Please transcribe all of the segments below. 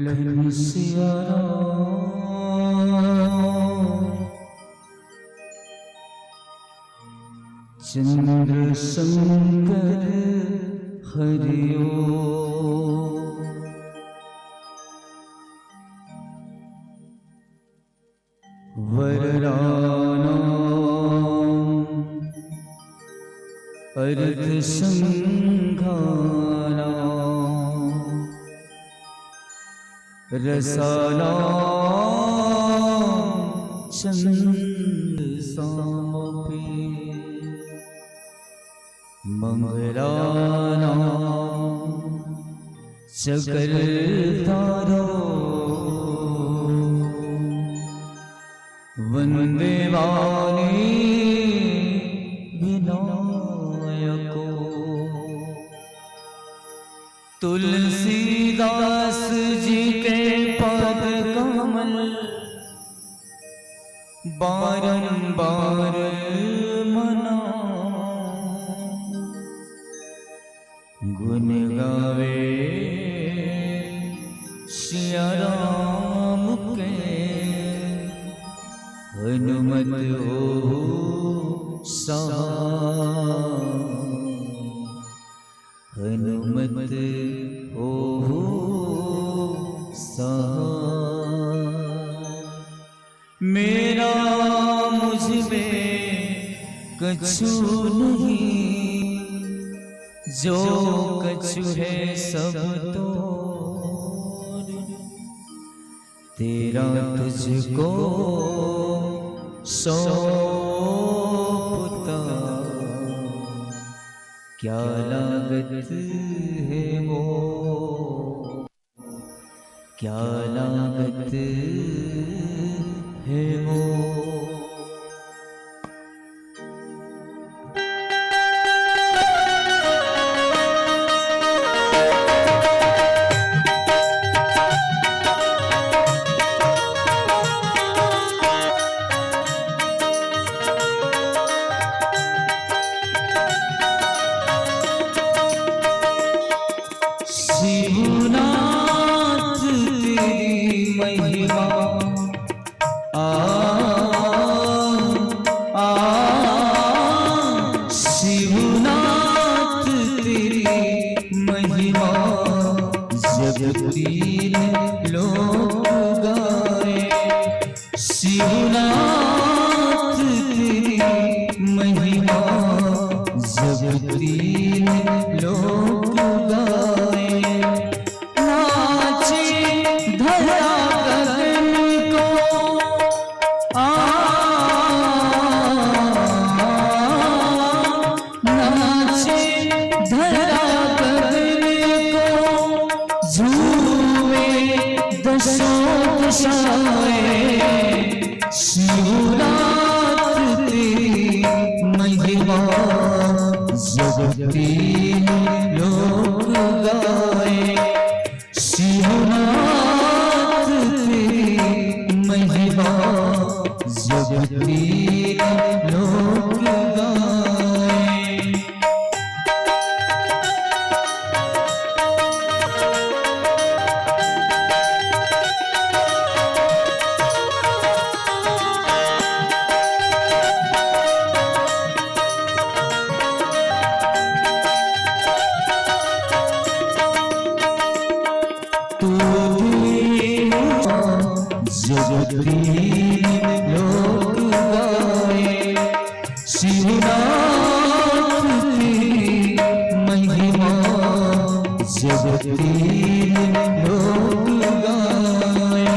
लखन सिया चंद्र शंकर हरिओ वरदानां अर्थ संघानां रसानां छंद सामपि मंगलानां चक्रधारो वंदे वाणी विनायको तुलसीदास जी के पद कमल बारंबार मना गुण गावे सिया राम के हनुमत हो हनुमत हो मेरा मुझ में कछु नहीं जो कछु है सब तो तेरा तुझको सौंपता क्या लागत है वो क्या लागत है वो शिवनाथ तेरी महिमा शिवनाथ तेरी महिमा जब तीन लोग गाए शिवनाथ तेरी महिमा जब तीन लोग गाए शिवनाथ तेरी महिमा जब तीन लोग गाए शिवनाथ तेरी महिमा जब तीन लोग गाए जब तीन लोग गाए शिवनाथ तेरी महिमा जब तीन लोग गाए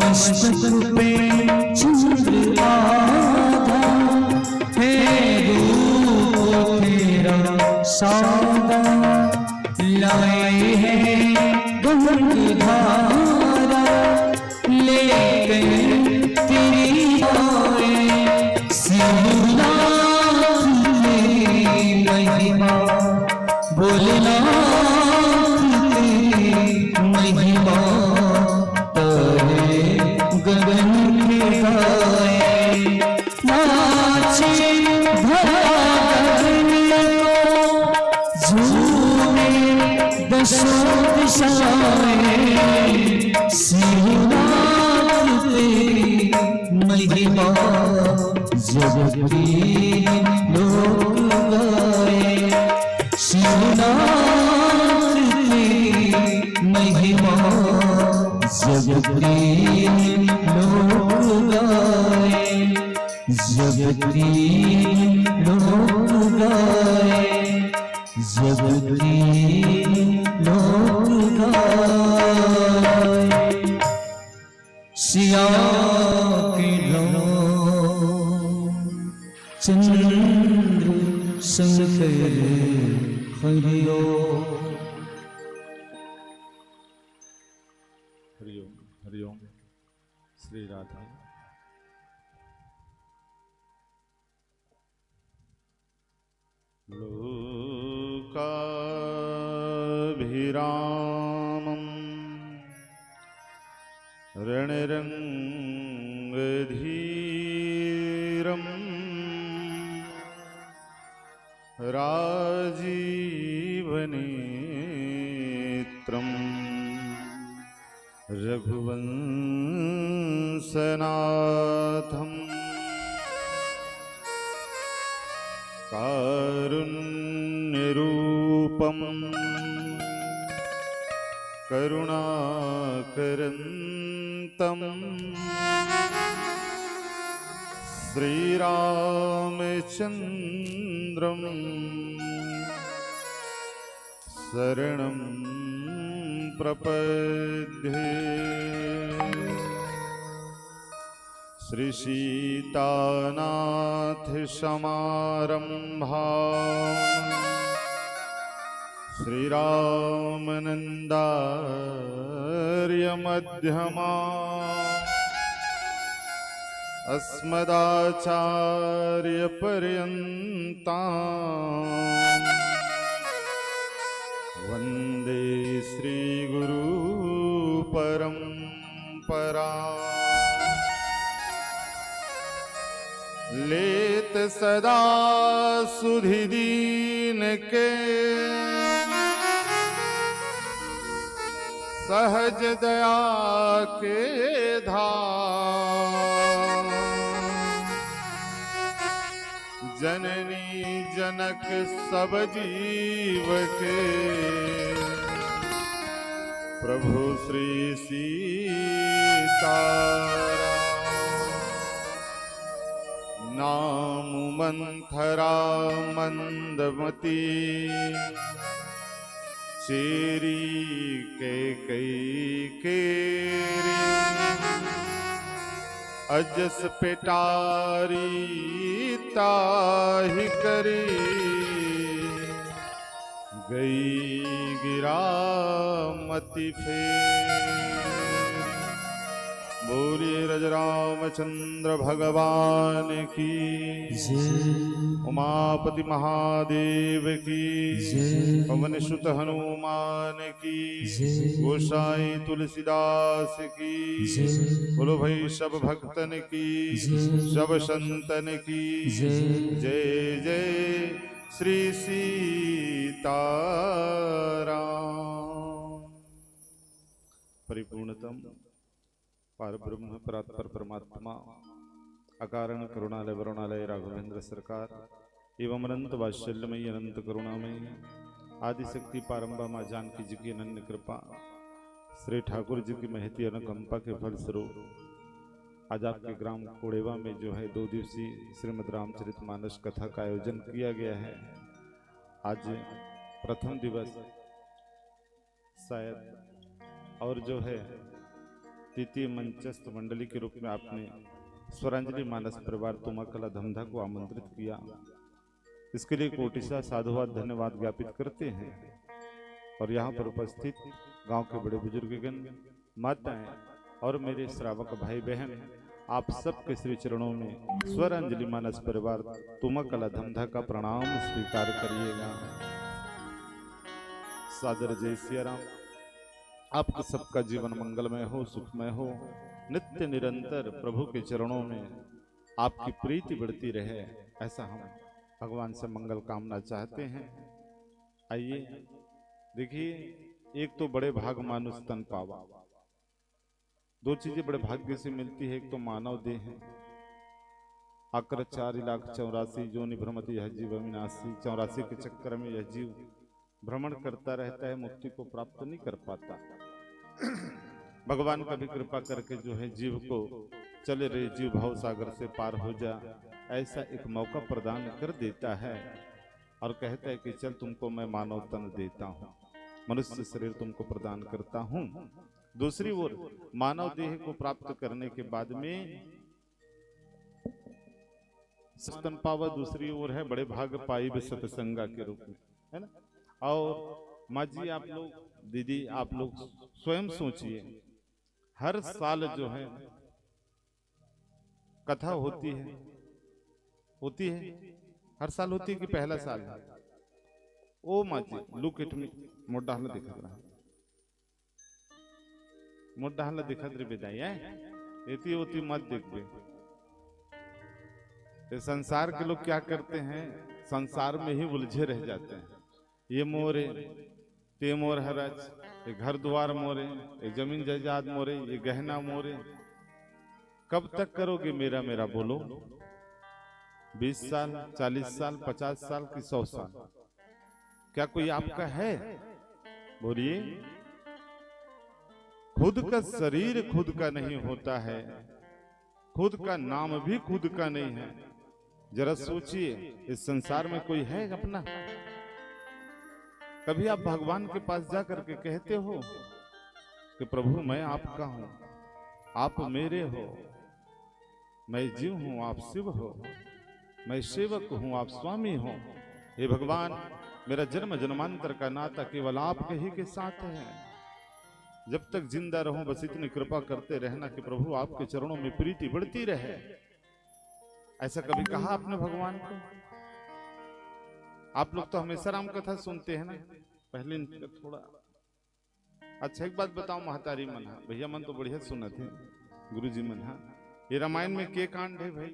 मस्तक पे चंद्र आधा है रूप तेरा सादा लाए है गंगाधार के गाए, नाचे भला गगन को, झूमे दशों दिशाएं, शिवनाथ तेरी महिमा जगत के लोग गाए, शिवनाथ तेरी महिमा जगत के लोग गाए, जगत के लोग गाए, जगत के लोग गाए। सिया के चंद्र शंकर हरिओ। हरिओम हरिओम। श्री राधा। लोकाभिरामं रणरंगधीरं राजीवनेत्रं रघुवंशनाथं कारुण्यरूपं करुणाकरन्तं श्रीरामचन्द्रं शरणं प्रपद्ये। श्री सीतानाथ समारंभाम् श्रीरामनन्दार्य मध्यमाम् अस्मदाचार्य पर्यन्ताम् वन्दे श्रीगुरु परम्पराम्। लेत सदा सुधि दीन के, सहज दया के धाम। जननी जनक सब जीव के, प्रभु श्री सीताराम। नाम मंथरा मंदमती, चेरी के कई केरी। अजस पेटारी ताहि करी, गई गिरा मति फेर। बोलिए रजरामचंद्र भगवान की, उमापति महादेव की, पवन सुत हनुमान की, गोसाई तुलसीदास की, बोलो भाई सब भक्तन की, सब संतन की जय जय। श्री सीताराम। परिपूर्णतम पार ब्रह्म परात्पर परमात्मा अकारण करुणालय वरुणालय राघवेंद्र सरकार एवं अनंत वात्सल्यमयी अनंत करुणामयी आदिशक्ति पारंबा माँ जानकी जी की अनन्य कृपा, श्री ठाकुर जी की महती अनुकंपा के फलस्वरूप आज आपके ग्राम कोड़ेवा में जो है 2 दिवसीय श्रीमद् रामचरितमानस कथा का आयोजन किया गया है। आज प्रथम दिवस शायद और जो है तृतीय मंचस्थ मंडली के रूप में आपने स्वरांजलि मानस परिवार तुमाकला धमधा को आमंत्रित किया। इसके लिए कोटिशा साधुवाद धन्यवाद ज्ञापित करते हैं। और यहाँ पर उपस्थित गांव के बड़े बुजुर्गगण, माताएं और मेरे श्रावक भाई बहन, आप सबके श्री चरणों में स्वरांजलि मानस परिवार तुमाकला धमधा का प्रणाम स्वीकार करिएगा। सादर जय सिया राम। आपका सबका जीवन मंगलमय हो, सुखमय हो, नित्य निरंतर प्रभु के चरणों में आपकी प्रीति बढ़ती रहे, ऐसा हम भगवान से मंगल कामना चाहते हैं। आइए देखिए, एक तो बड़े भाग मानुष तन पावा, दो चीजें बड़े भाग्य से मिलती है। एक तो मानव देह है, आकर 4,84,000 जोनि भ्रमति यह जीव अविनाशी। 84 के चक्कर में यह जीव भ्रमण करता रहता है, मुक्ति को प्राप्त नहीं कर पाता। भगवान कभी कृपा करके जो है जीव को चले रहे जीव भाव सागर से पार हो जा, ऐसा एक मौका प्रदान कर देता है और कहता है कि चल तुमको मैं मानव तन देता हूँ, मनुष्य शरीर तुमको प्रदान करता हूँ। दूसरी ओर मानव देह को प्राप्त करने के बाद में सतन पावा, दूसरी ओर है बड़े भाग पाई सतसंगा के रूप में, है ना। और माँ जी आप लोग, दीदी आप लोग स्वयं सोचिए, हर साल जो है कथा होती है हर साल होती है कि पहला साल है? ओ माँ जी लुक इट मी, मोटा हल्ला दिखा रहा है, मोटा हल्ला दिखा रही बेदाई है, इतनी होती मत देख बे। ये संसार के लोग क्या करते हैं, संसार में ही उलझे रह जाते हैं। ये मोरे, ते मोर हरच, ये घर द्वार मोरे, ये जमीन जायदाद मोरे, ये गहना मोरे। कब तक करोगे मेरा मेरा बोलो? 20 साल, 40 साल, 50 साल की 100 साल? क्या कोई आपका है? बोलिए। खुद का शरीर खुद का नहीं होता है, खुद का नाम भी खुद का नहीं है। जरा सोचिए, इस संसार में कोई है अपना? कभी आप भगवान के पास जा करके कहते हो कि प्रभु मैं आपका हूं, आप मेरे हो, मैं जीव हूं आप शिव हो, मैं सेवक हूं आप स्वामी हो। हे भगवान, मेरा जन्म जन्मांतर का नाता केवल आपके ही के साथ है। जब तक जिंदा रहूं बस इतनी कृपा करते रहना कि प्रभु आपके चरणों में प्रीति बढ़ती रहे। ऐसा कभी कहा आपने भगवान को? आप लोग तो हमेशा राम कथा सुनते हैं ना, पहले थोड़ा। अच्छा एक बात बताओ महतारी मना, भैया मन तो बढ़िया सुना थे गुरुजी मना, ये रामायण में के कांड है भाई?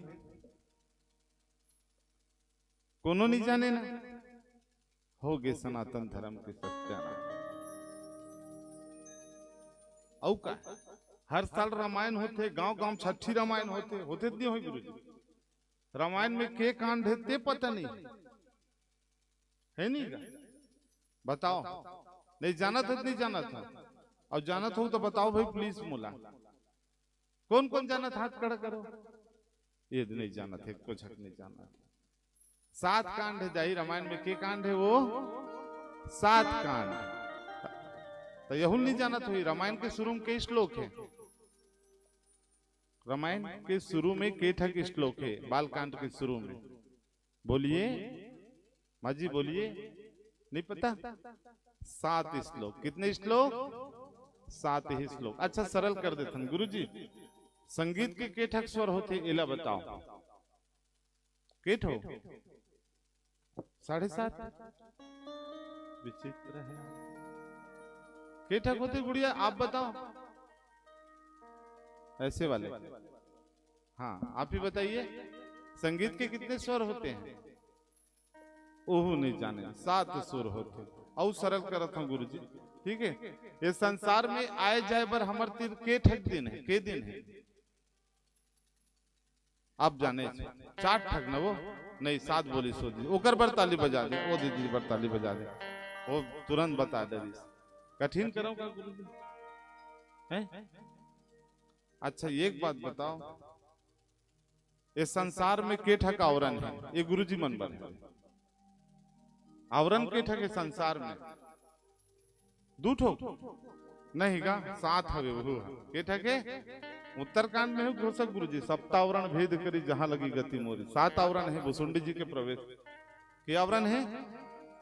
कोनो नहीं जाने ना? हो गए सनातन धर्म के सत्यानाश। औ का हर साल रामायण होते, गांव गांव छठी रामायण होते नहीं हो गुरुजी? रामायण में के कांड है ते पता नहीं है नहीं का? बताओ, नहीं जाना था नहीं जाना था? और जाना था तो बताओ भाई प्लीज मोला, कौन कौन जाना था हाथ खड़ा करो। ये नहीं जाना थे, कुछ हक नहीं जाना था। 7 कांड है जाई रामायण में, के कांड है वो? 7 कांड। तो यहुल नहीं जाना था? रामायण के शुरू में के श्लोक है? रामायण के शुरू में के ठक श्लोक है? बालकांड के शुरू में बोलिए माँ जी, बोलिए। नहीं पता? 7 श्लोक। कितने श्लोक? 7 ही श्लोक। अच्छा सरल कर देते हैं गुरु जी, संगीत के केठक स्वर होते इला बताओ? केठ हो 7.5 विचित्र है। केठक होते गुड़िया आप बताओ? ऐसे वाले? हाँ आप ही बताइए, संगीत के कितने स्वर होते हैं? ओह नहीं जाने, 7 सुर होते। और सरल करत हूं गुरु जी, ठीक है। ये संसार में आए जाए बर हमर तीर के ठग दिन है, के दिन है आप जाने? 4 ठग न वो नहीं, 7 बोली सो दी ओकर बर ताली बजा दे, ओ दीदी बर ताली बजा दे, वो तुरंत बता दे। कठिन करो का गुरु जी है? अच्छा एक बात बताओ, इस संसार में के ठग आवरण है? ये गुरु जी मन बन आवरण के ठगे संसार में? 2 ठोक नहीं गा, 7 हवे वो के ठगे। उत्तरकांड में है घोषक गुरु जी, सप्तावरण भेद करी जहां लगी गति मोरी। 7 आवरण है भुसुंडी जी के प्रवेश के। आवरण है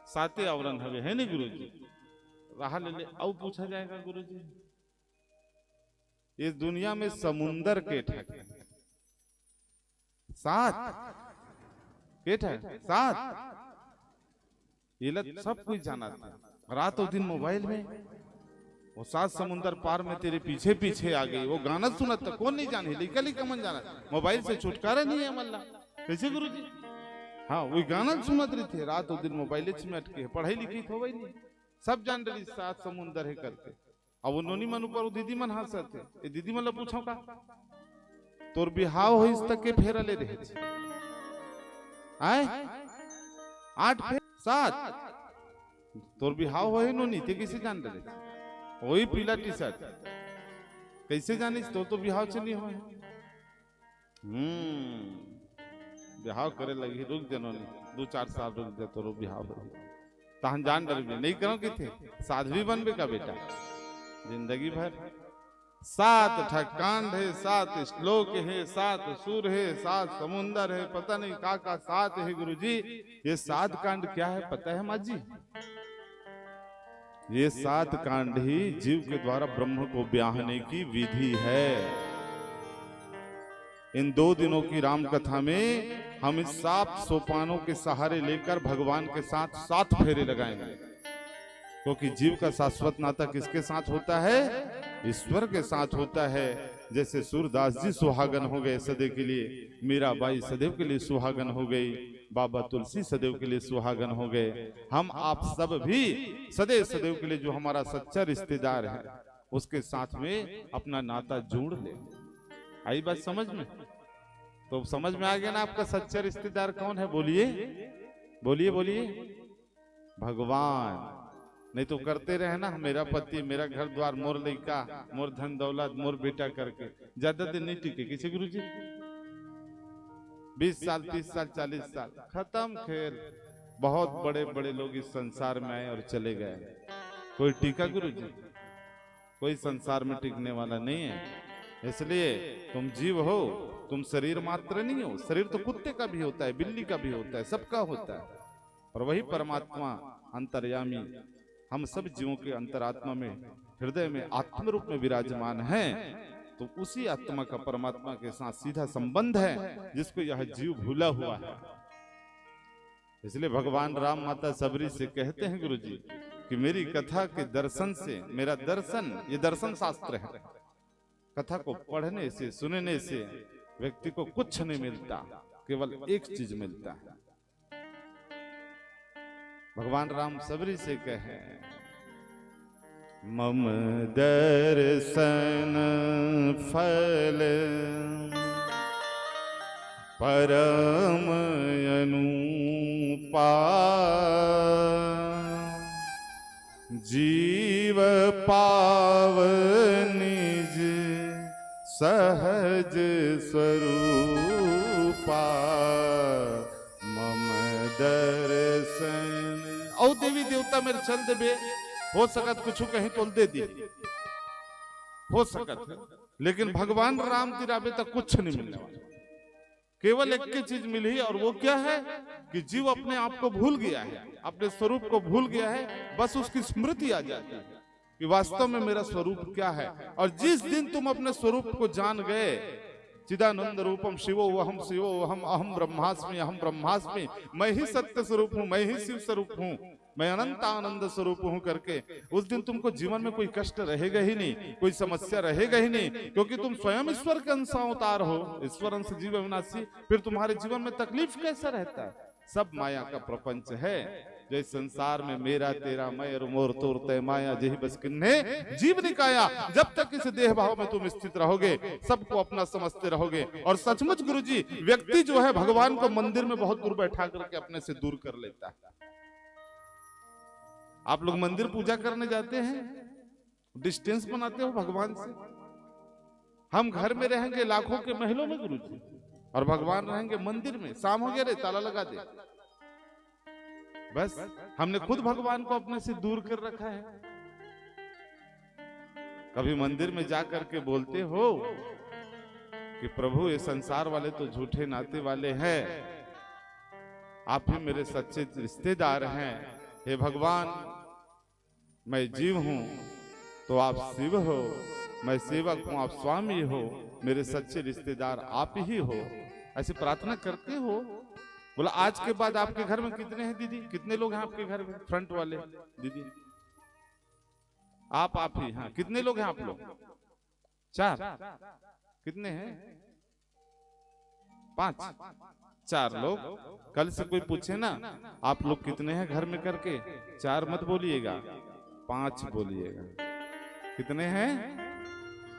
7 आवरण हवे, है नहीं गुरु जी? रहा ले ले। अब पूछा जाएगा गुरु जी, इस दुनिया में समुंदर के ठग 7 के ठग 7? ये सब कुछ जाना था। रात और दिन मोबाइल में वो 7 समुंदर पार में तेरे पीछे पीछे आ गई। वो गाना सुना तो कौन नहीं जाने, लिखा लिखा मन जाना, मोबाइल से छुटकारा नहीं है मल्ला। कैसे गुरुजी? हाँ वही गाना सुनत रही थे रात और दिन, मोबाइल में अटके है, पढ़ाई लिखी तो वही नहीं, सब जान रही 7 समुंदर है करके। अब वो नोनी मन ऊपर दीदी मन हंसते, ये दीदी मन पूछो का तोर बिहाव हो इस तक के फेरा ले रहे थे आए 8 फेर 7 तोर बिहाव हो नोनी ते कैसे जान रहे? वही पीला टी शर्ट कैसे जानिस तो बिहाव से नहीं हो। बिहाव करे लगी, रुक दे नोनी 2-4 साल रुक दे तो बिहाव हो तहन जान डर नहीं करो कि थे साध्वी बनबे का बेटा जिंदगी भर। 7 ठकांड है, 7 श्लोक है, 7 सुर है, 7 समुंदर है, पता नहीं का 7 है गुरुजी। ये 7 कांड क्या है पता है माँ जी? ये 7 कांड ही जीव के द्वारा ब्रह्म को ब्याहने की विधि है। इन 2 दिनों की राम कथा में हम इस 7 सोपानों के सहारे लेकर भगवान के साथ 7 फेरे लगाएंगे, क्योंकि जीव का शाश्वत नाता किसके साथ होता है? ईश्वर के साथ होता है। जैसे सूरदास जी सुहागन हो गए सदैव के लिए, मीराबाई सदैव के लिए सुहागन हो गई, बाबा तुलसी सदैव के लिए सुहागन हो गए, हम आप सब भी सदैव सदैव के लिए जो हमारा सच्चा रिश्तेदार है उसके साथ में अपना नाता जोड़ ले। आई बात समझ में? तो समझ में आ गया ना आपका सच्चा रिश्तेदार कौन है? बोलिए बोलिए बोलिए, भगवान। नहीं तो करते रहे ना मेरा पति, मेरा घर द्वार, मोर लड़का, मोर धन दौलत, मोर बेटा करके ज्यादा दिन नहीं टिके। किसी गुरुजी 20 साल 30 साल 40 साल खत्म। खैर बहुत बड़े बड़े लोग इस संसार में आए और चले गए, कोई टीका गुरुजी? कोई संसार में टिकने वाला नहीं है। इसलिए तुम जीव हो, तुम शरीर मात्र नहीं हो। शरीर तो कुत्ते का भी होता है, बिल्ली का भी होता है, सबका होता है, और वही परमात्मा अंतर्यामी हम सब जीवों के अंतरात्मा में, हृदय में आत्म रूप में विराजमान है। तो उसी आत्मा का परमात्मा के साथ सीधा संबंध है जिसको यह जीव भूला हुआ है। इसलिए भगवान राम माता सबरी से कहते हैं गुरुजी कि मेरी कथा के दर्शन से, मेरा दर्शन ये दर्शन शास्त्र है, कथा को पढ़ने से सुनने से व्यक्ति को कुछ नहीं मिलता, केवल एक चीज मिलता है। भगवान राम सबरी से कहे मम दर्शन फल परम अनुपा, जीव पाव निज सहज स्वरूपा, मम दर्शन। औ देवी देवता मेरे चल देवे, हो सकत कुछ कहीं तोल दे दी, हो सकत, लेकिन भगवान राम तिराबे तक कुछ नहीं मिलने वाला। केवल एक ही चीज मिली, और वो क्या है कि जीव अपने आप को भूल गया है, अपने स्वरूप को भूल गया है। बस उसकी स्मृति आ जाती है कि वास्तव में मेरा स्वरूप क्या है। और जिस दिन तुम अपने स्वरूप को जान गए, चिदानंद रूपम शिवो वहम शिवो वहम अहम ब्रह्मास्मि अहम ब्रह्मास्मि, मैं ही सत्य स्वरूप हूँ, मैं ही शिव स्वरूप हूँ, मैं अनंत आनंद स्वरूप हूँ करके, उस दिन तुमको जीवन में कोई कष्ट रहेगा ही नहीं, कोई समस्या रहेगा ही नहीं, क्योंकि तुम स्वयं ईश्वर के अंश अवतार हो, ईश्वर अंश जीव अविनाशी। फिर तुम्हारे जीवन में तकलीफ कैसा रहता है? सब माया का प्रपंच है। जो इस संसार में मेरा तेरा मैं और मोर तोर तय माया जही बस किन्ने जीव निकाया। जब तक इस देह भाव में तुम स्थित रहोगे, सबको अपना समझते रहोगे। और सचमुच गुरुजी, व्यक्ति जो है भगवान को मंदिर में बहुत दूर बैठा करके अपने से दूर कर लेता है। आप लोग मंदिर पूजा करने जाते हैं, डिस्टेंस बनाते हो भगवान से। हम घर में रहेंगे लाखों के महलों में गुरुजी, और भगवान रहेंगे मंदिर में। शाम हो गया रे, ताला लगा दे। बस हमने खुद भगवान को अपने से दूर कर रखा है। कभी मंदिर में जाकर के बोलते हो कि प्रभु ये संसार वाले तो झूठे नाते वाले हैं, आप ही मेरे सच्चे रिश्तेदार हैं। हे भगवान, मैं जीव हूं तो आप शिव हो, मैं सेवक हूं आप स्वामी हो, मेरे सच्चे रिश्तेदार आप ही हो। ऐसे प्रार्थना करते हो। बोला आज के बाद आपके घर में कितने हैं दीदी, कितने लोग हैं आपके घर में? फ्रंट वाले दीदी, आप ही। हाँ, कितने लोग हैं आप लोग? 4। कितने हैं? 5। 4 लोग। कल से कोई पूछे ना आप लोग कितने हैं घर में करके, 4 मत बोलिएगा, 5 बोलिएगा। कितने हैं?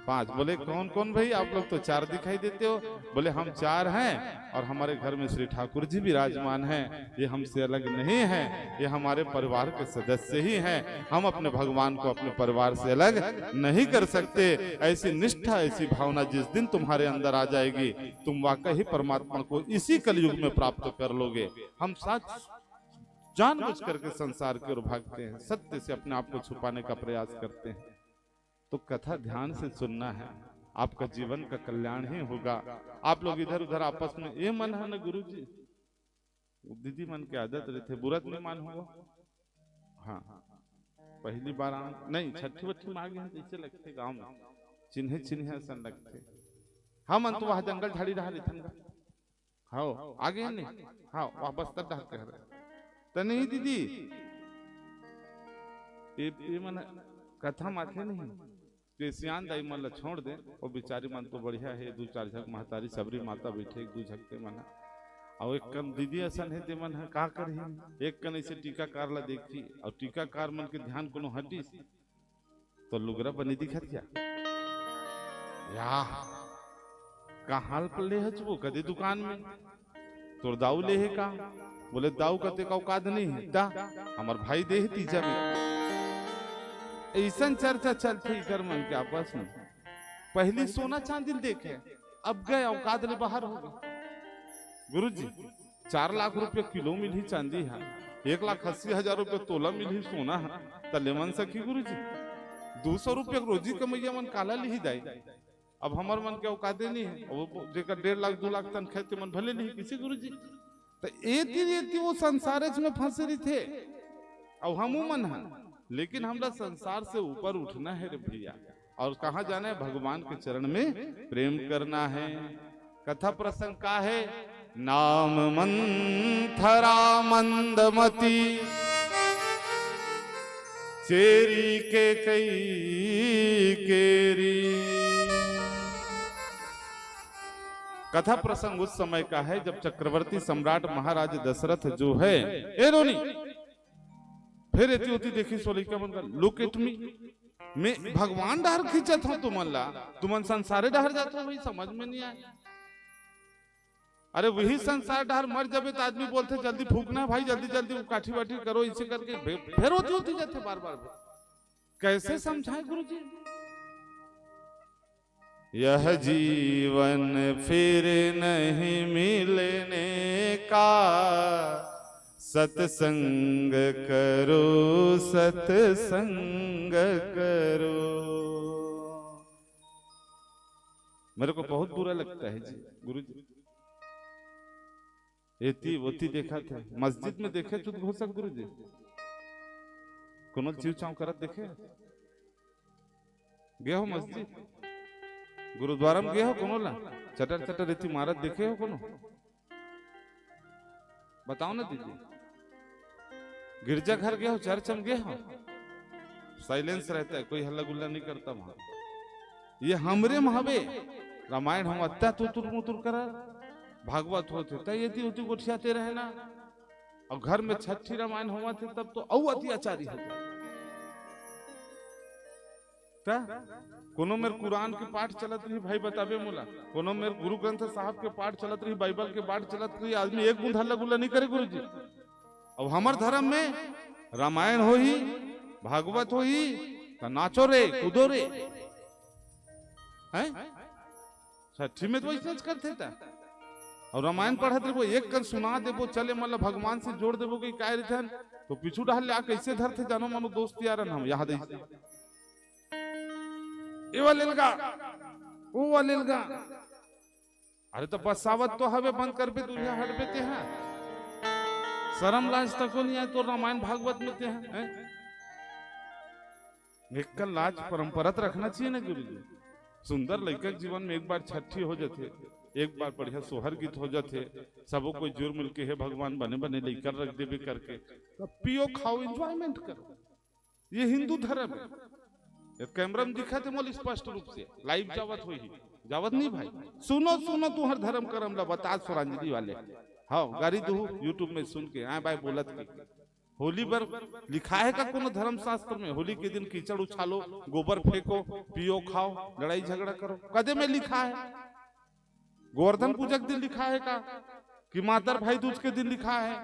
5। बोले कौन कौन भाई? आप लोग तो 4 दिखाई देते हो। बोले हम 4 हैं और हमारे घर में श्री ठाकुर जी विराजमान हैं। ये हमसे अलग नहीं है, ये हमारे परिवार के सदस्य ही हैं। हम अपने भगवान को अपने परिवार से अलग नहीं कर सकते। ऐसी निष्ठा, ऐसी भावना जिस दिन तुम्हारे अंदर आ जाएगी, तुम वाकई ही परमात्मा को इसी कलयुग में प्राप्त कर लोगे। हम सच जानबूझ करके संसार की ओर भागते हैं, सत्य से अपने आप को छुपाने का प्रयास करते हैं। तो कथा ध्यान से सुनना है, आपका जीवन का कल्याण ही होगा। आप लोग इधर उधर आपस में ये मन है ना गुरुजी, दीदी मन की आदत रहती, बुरा नहीं मान होगा। हाँ, पहली बार नहीं, छठी वठी में आ गए हैं तो ऐसे लगते गांव में चिन्हे चिन्हे ऐसा लगते। हम अंत वहां जंगल झाड़ी रहा लेथन हाँ आगे नहीं। हाँ वहां बस्तर डाल कह रहे तो नहीं दीदी, ये मन कथा माथे नहीं के सियान दाई मन ला छोड़ दे। वो बेचारी मन तो बढ़िया है, 2-4 झक महतारी सबरी माता बैठे, 1-2 झकते मन और एक कन दीदी असन है ते मन है का करही। एक कन ऐसे टीकाकार ला देखी और टीकाकार मन के ध्यान कोनो हटिस तो लुगरा बनी दिखत क्या या का हाल पर ले हचबो कदे दुकान में तोर दाऊ ले है का? बोले दाऊ कते का औकात नहीं है दा, हमार भाई दे है तीजा में। ऐसा चर्चा चलती कर मन के आपस में। पहली सोना चांदी देखे, अब गए औकात ले बाहर हो गए। गुरुजी 4 लाख रुपए किलो मिली चांदी है, 1,80,000 रुपए तोला मिली सोना है, तले मन सकी गुरुजी 200 रुपये रोजी कमैया मन काला ली दाई। अब हमार मन के औकाते नहीं है, वो जेकर 1.5 लाख 2 लाख तन खेते मन भले नहीं किसी गुरुजी। तो एती वो संसार में फंसे रही थे और हम मन है, लेकिन हमरा संसार से ऊपर उठना है रे भैया। और कहाँ जाना है? भगवान के चरण में प्रेम करना है। कथा प्रसंग का है? नाम मंथरा मंदमती चेरी के कई केरी। कथा प्रसंग उस समय का है जब चक्रवर्ती सम्राट महाराज दशरथ जो है ए रोनी फिर एती होती देखी सोलिका मन का लुक एट मी, मैं भगवान डहर खींचत हूं तुमन ला, तुमन संसारे डहर जाते हो भाई, समझ में नहीं आया। अरे वही संसार डहर मर जाबे तो आदमी बोलते जल्दी फूकना है भाई, जल्दी जल्दी काठी वाठी करो, इसे करके फिर होती जाते बार बार। कैसे समझाए गुरुजी? यह जीवन फिर नहीं मिलने का, सत्संग करो सत्संग करो। मेरे को बहुत बुरा लगता है जी गुरुजी। एती वोती देखा था मस्जिद में, देखे तो हो सक गुरुजी कोनो चीव चाव करत देखे गए हो? मस्जिद गुरुद्वारा में गए हो कोनो ला चटर चटर एती मारत देखे हो कोनो? बताओ ना दीदी। गिरजा घर गए हो, चर्च में गए हो? साइलेंस रहता है, कोई हल्ला गुल्ला नहीं करता वहां। ये हमरे महावे रामायण हम अत्ता तुतुर मुतुर कर भागवत होते त यदि होती गोठियाते रहे ना, और घर में छठी रामायण हुआ थे तब तो औ अत्याचारी होता। कोनो मेरे कुरान के पाठ चलत रही भाई बताबे मोला, कोनो मेरे गुरु ग्रंथ साहब के पाठ चलत रही, बाइबल के पाठ चलत रही, आदमी एक बूंद हल्ला गुल्ला नहीं करे गुरुजी। अब हमार धर्म में रामायण हो ही भागवत हो ही तो नाचो रे कूदो रे हैं। छठी में तो ऐसा करते था, और रामायण पढ़त रहे वो एक कर सुना देबो चले मतलब भगवान से जोड़ देबो कि काय रहन तो पीछू डाल ले कैसे धरते जानो मानो दोस्त यारन हम यहाँ दे ये वालेलगा वो वालेलगा। अरे तो बसावत तो हवे बंद कर पे तुझे हट बेते हैं, शर्म लाज तक नहीं आए तो रामायण भागवत में ते हैं। एक लाज परंपरत रखना चाहिए ना गुरुजी। सुंदर लड़का जीवन में एक बार छठी हो जाते, एक बार बढ़िया सोहर गीत हो जाते, सबो कोई जोर मिलके है भगवान बने बने लेकर रख देवे करके, तो पियो खाओ एंजॉयमेंट करो। ये हिंदू धर्म है, ये कैमरा में दिखा थे मोल स्पष्ट रूप से लाइव जावत हुई जावत नहीं भाई। सुनो सुनो तू हर धर्म करम ला बता सुरांजलि वाले हाँ गाड़ी दू यूट्यूब में सुन के हाँ भाई बोलत की होली पर लिखा है का कोनो धर्म शास्त्र में होली के दिन कीचड़ उछालो, गोबर फेंको, पियो खाओ, लड़ाई झगड़ा करो? कदे में लिखा है? गोवर्धन पूजा के दिन लिखा है का कि मातर भाई दूज के दिन लिखा है?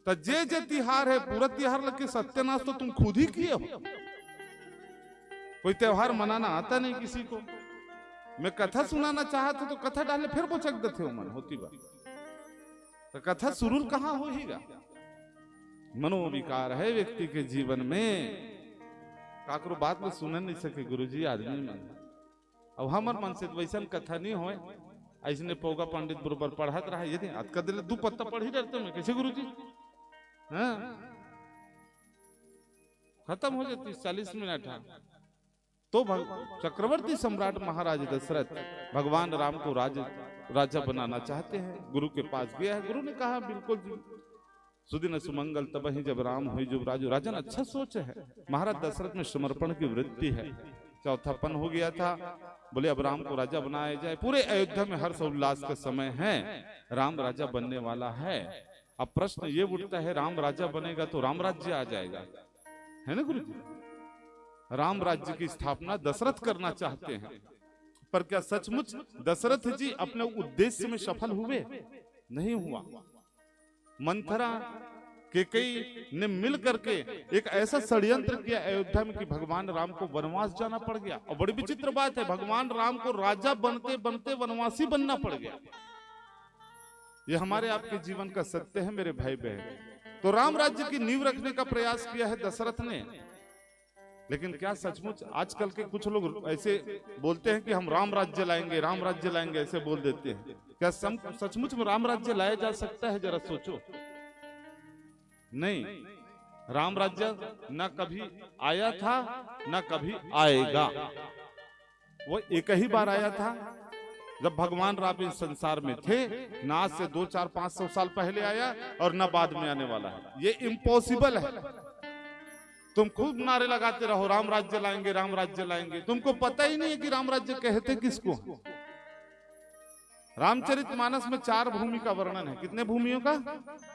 तो जे तिहार है पूरा तिहार लग के सत्यानाश तो तुम खुद ही किए हो। कोई त्योहार मनाना आता नहीं किसी को। मैं कथा सुनाना चाहता तो कथा डाले फिर बोचक देते हो मन होती बात। तो कथा सुरूर कहाँ होगा? मनोविकार है व्यक्ति के जीवन में। काकरो बात में सुन नहीं सके गुरुजी आदमी में। अब हमार मन से वैसा कथा नहीं हो ऐसने पोगा पंडित बरोबर पढ़ात रहा यदि आज का दिल दू पत्ता पढ़ ही रहते मैं कैसे गुरुजी हाँ खत्म हो जाती 40 मिनट। हाँ तो चक्रवर्ती सम्राट महाराज दशरथ भगवान राम को राजा बनाना चाहते हैं। गुरु के पास गया है। गुरु ने कहा बिल्कुल सुदिन सुमंगल तब ही जब राम हुई जब राजू। राजन अच्छा सोच है। महाराज दशरथ में समर्पण की वृत्ति है। चौथापन हो गया था। बोले अब राम को राजा बनाया जाए। पूरे अयोध्या में हर्ष उल्लास का समय है। राम राजा बनने वाला है। अब प्रश्न ये उठता है राम राजा बनेगा तो राम राज्य आ जाएगा है ना गुरु जी? राम राज्य की स्थापना दशरथ करना चाहते हैं। पर क्या सचमुच दशरथ जी अपने उद्देश्य में सफल हुए? नहीं हुआ। मंथरा केकई ने मिल करके एक ऐसा षड्यंत्र किया अयोध्या में कि भगवान राम को वनवास जाना पड़ गया। और बड़ी विचित्र बात है भगवान राम को राजा बनते बनते वनवासी बनना पड़ गया। ये हमारे आपके जीवन का सत्य है मेरे भाई बहन। तो राम राज्य की नींव रखने का प्रयास किया है दशरथ ने। लेकिन क्या सचमुच आजकल के कुछ लोग ऐसे बोलते हैं कि हम राम राज्य लाएंगे, राम राज्य लाएंगे, ऐसे बोल देते हैं। क्या सचमुच में राम राज्य लाया जा सकता है? जरा सोचो। नहीं, राम राज्य न कभी आया था न कभी आएगा। वो एक ही बार आया था जब भगवान राम इस संसार में थे। ना आज से 2, 4, 500 साल पहले आया और न बाद में आने वाला है। ये इम्पॉसिबल है। तुम खूब नारे लगाते रहो राम राज्य लाएंगे, राम राज्य लाएंगे। तुमको पता ही नहीं है कि राम राज्य कहते किसको। रामचरितमानस में 4 भूमि का वर्णन है। कितने भूमियों का?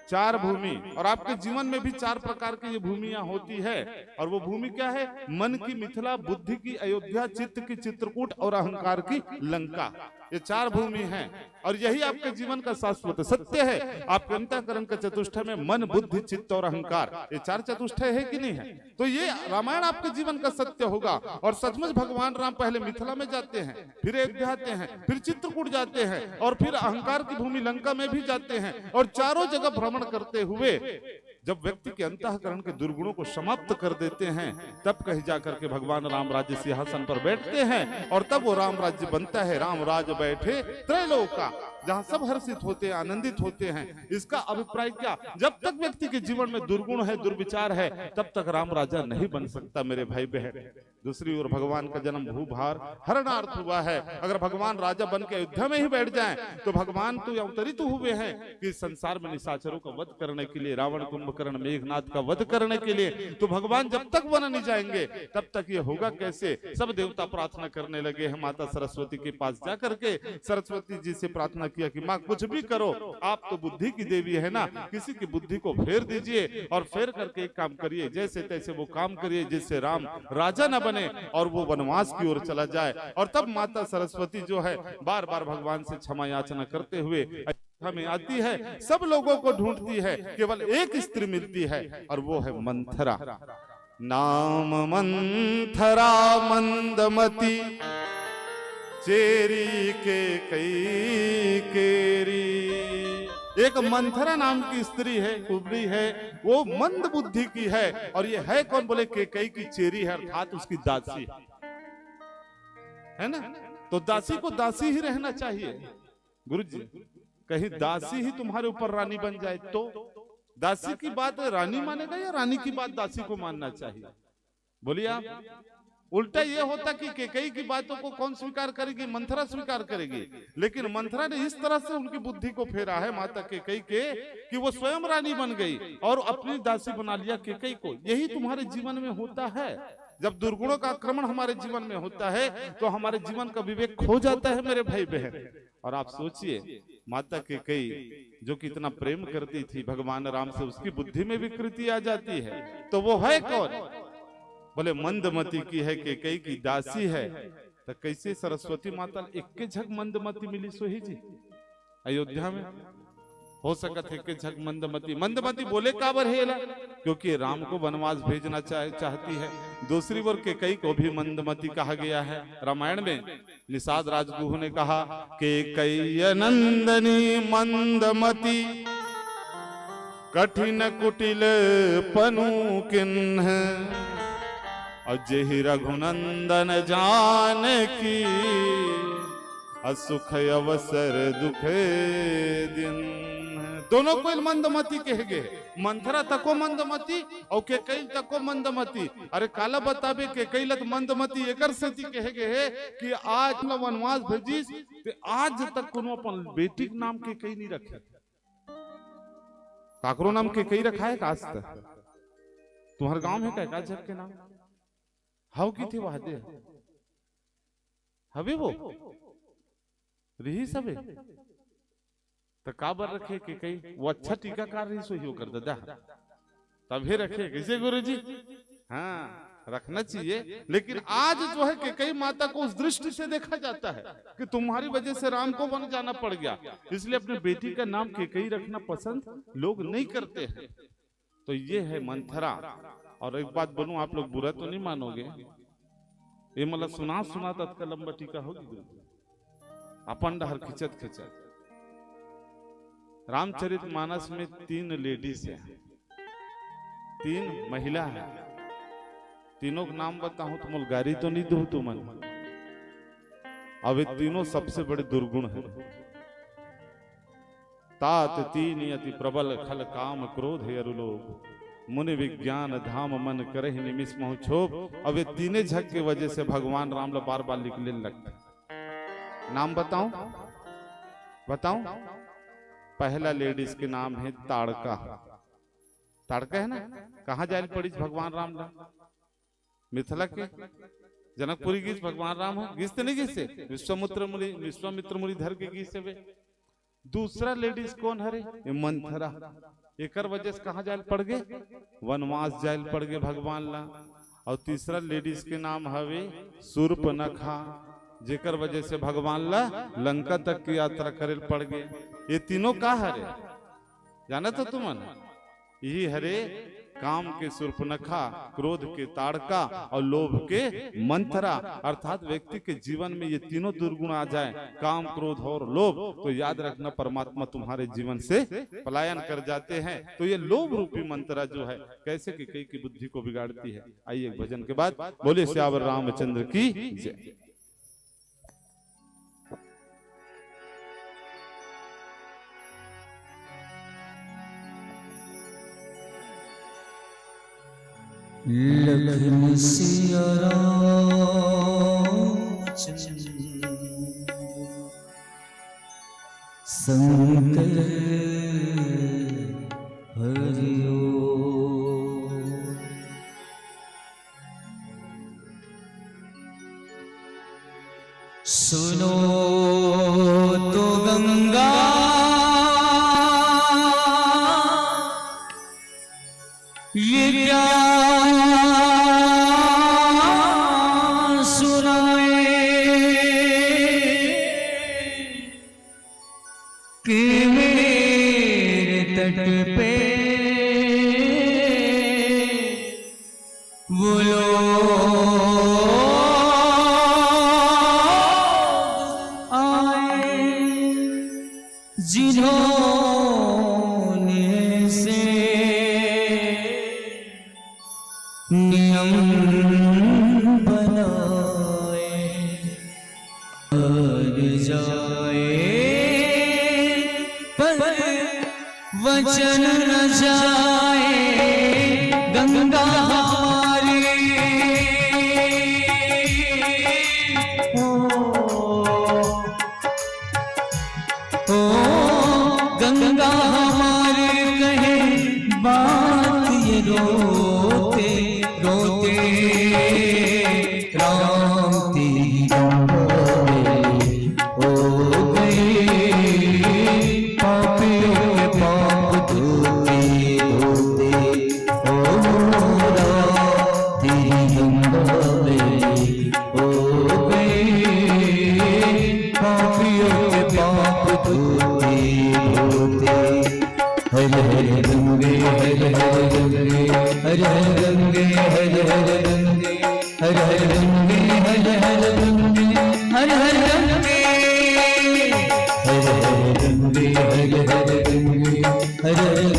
4 भूमि। और आपके जीवन में भी 4 प्रकार की ये भूमियां होती है। और वो भूमि क्या है? मन की मिथिला, बुद्धि की अयोध्या, चित्त की चित्रकूट और अहंकार की लंका। ये 4 भूमि हैं। और यही आपके जीवन का शाश्वत सत्य है। आपके अंतःकरण का चतुष्टय में मन, बुद्धि, चित्त और अहंकार, ये 4 चतुष्टय है कि नहीं है? तो ये रामायण आपके जीवन का सत्य होगा। और सचमुच भगवान राम पहले मिथिला में जाते हैं, फिर अयोध्या आते हैं, फिर चित्रकूट जाते हैं और फिर अहंकार की भूमि लंका में भी जाते हैं। और चारों जगह भ्रमण करते हुए जब व्यक्ति के अंतःकरण के दुर्गुणों को समाप्त कर देते हैं, तब कहीं जाकर के भगवान राम राज्य सिंहासन पर बैठते हैं। और तब वो राम राज्य बनता है। राम राज्य बैठे त्रैलोका, जहाँ सब हर्षित होते हैं, आनंदित होते हैं। इसका अभिप्राय क्या? जब तक व्यक्ति के जीवन में दुर्गुण है, दुर्विचार है, तब तक राम राजा नहीं बन सकता मेरे भाई बहन। दूसरी ओर भगवान का जन्म भूभार हरणार्थ हुआ है। अगर भगवान राजा बन के अयोध्या में ही बैठ जाएं, तो भगवान तो अवतरित हुए हैं कि संसार में निशाचरों का वध करने के लिए, रावण, कुंभकर्ण, मेघनाथ का वध करने के लिए। तो भगवान जब तक वन नहीं जाएंगे तब तक ये होगा कैसे? सब देवता प्रार्थना करने लगे हैं माता सरस्वती के पास जाकर के। सरस्वती जी से प्रार्थना किया कि माँ कुछ भी करो, आप तो बुद्धि की देवी है ना, किसी की बुद्धि को फेर दीजिए। और फेर करके एक काम करिए, जैसे तैसे वो काम करिए जिससे राम राजा न बने और वो वनवास की ओर चला जाए। और तब माता सरस्वती जो है बार बार भगवान से क्षमा याचना करते हुए हमें आती है। सब लोगों को ढूंढती है, केवल एक स्त्री मिलती है और वो है मंथरा। नाम मंथरा मंदमती, चेरी के कई केरी। एक मंथरा नाम की स्त्री है, कुबड़ी है, वो मंद बुद्धि की है। और ये है कौन? बोले केकई की चेरी है, अर्थात उसकी दासी है ना। तो दासी को दासी ही रहना चाहिए गुरुजी। कहीं दासी ही तुम्हारे ऊपर रानी बन जाए तो दासी की बात रानी मानेगा या रानी की बात दासी को मानना चाहिए? बोलिए आप। उल्टा ये होता कि केकई की बातों को कौन स्वीकार करेगी? मंथरा स्वीकार करेगी। लेकिन मंथरा ने इस तरह से उनकी बुद्धि को फेरा है माता केकई के कि वो स्वयं रानी बन गई और अपनी दासी बना लिया केकई को। यही तुम्हारे जीवन में होता है। जब दुर्गुणों का आक्रमण हमारे जीवन में होता है तो हमारे जीवन का विवेक खो जाता है मेरे भाई बहन। और आप सोचिए माता कैकेयी जो कि इतना प्रेम करती थी भगवान राम से, उसकी बुद्धि में विकृति आ जाती है तो वो है कौन? बोले मंदमती की है, कैकेयी की दासी है। तो कैसे सरस्वती माता एक झक मंदमती मिली सोही जी अयोध्या में? हो सकत है कि झक मंदमती। मंदमती बोले काबर हेला, क्योंकि राम को वनवास भेजना चाहती है। दूसरी ओर कैकेयी को भी मंदमती कहा गया है। रामायण में निषाद राजगुरु ने कहा कैकेयी नंदनी मंदमती, कठिन कुटिल पनु किन्ह, अजहि रघुनंदन जानकी, असुख अवसर दुखे दिन। दोनों को मंदमती कह गए। मंथरा तको मंदमती और कैकेयी तको मंदमती। अरे काला बताबे कैकेयी लत मंदमती एकर से कह गए कि आज वनवास भेजिस ते आज तक कोनो अपन बेटी के नाम कैकेयी नहीं रखे। काकरो नाम कैकेयी रखा है आज तक? तुम्हारे गांव में क्या जग के नाम हाउ की थी वहां दे हवे वो रही सबे तो काबर रखे कैकेयी? वो अच्छा टीकाकार रही सो ही कर दादा तभी रखे। कैसे गुरुजी? हाँ रखना चाहिए। लेकिन आज जो है कैकेयी माता को उस दृष्टि से देखा जाता है कि तुम्हारी वजह से राम को वन जाना पड़ गया, इसलिए अपने बेटी का नाम कैकेयी रखना पसंद लोग नहीं करते हैं। तो ये है मंथरा। और एक बात बोलूं, आप लोग बुरा तो नहीं मानोगे, ये मतलब सुना तत्का लंबा टीका होगी अपन डहर खिंचत खिंचत। रामचरितमानस में 3 लेडीज है, 3 महिला है। तीनों का नाम बताऊं तो मुलगारी तो नहीं दू तुमन। अब ये तीनों सबसे बड़े दुर्गुण है। तात 3 अति प्रबल खल काम क्रोध है अरुलोभ, मुनि विज्ञान धाम मन करे निमिष मोह क्षोभ। अब ये तीने झक की वजह से भगवान राम ला बार बार लिखने लगता। नाम बताऊं? पहला लेडीज के नाम है ताड़का। ताड़का है ना, कहाँ जाए पड़ी भगवान राम ला? मिथिला के जनकपुरी गीत भगवान राम हो गीसते नहीं गीसे विश्वामित्र मुनि धर के गीसे वे। दूसरा लेडीज कौन हरे? मंथरा। एकर वजह से कहाँ जाए पड़ गए? वनवास जाए पड़ गए भगवान ला। और तीसरा लेडीज के नाम हवे शूर्पनखा, जेकर वजह से भगवान ला लंका तक की यात्रा करे पड़ गए। ये तीनों का हरे जाना तो तुमन? यही हरे काम के शूर्पनखा, क्रोध के ताड़का और लोभ के मंथरा। अर्थात व्यक्ति के जीवन में ये तीनों दुर्गुण आ जाए, काम क्रोध और लोभ, तो याद रखना परमात्मा तुम्हारे जीवन से पलायन कर जाते हैं। तो ये लोभ रूपी मंथरा जो है कैसे कैकेयी की बुद्धि को बिगाड़ती है। आइए एक भजन के बाद बोले श्यावर रामचंद्र की जय। लखन सिया रामचंद्र शंकर हरि ओम। सुनो तो गंगा ये क्या कि मेरे तट पे वो लोग आए जिन्होंने से नियम बनाए और जाए वचन न जाए गंगा हमारी। ओ गंगा हमारी कहे बात ये रोते रोते धोते धोते हर हर गंगे हर हर गंगे हर हर गंगे हर हर गंगे हर हर गंगे हर हर गंगे हर हर गंगे हर हर गंगे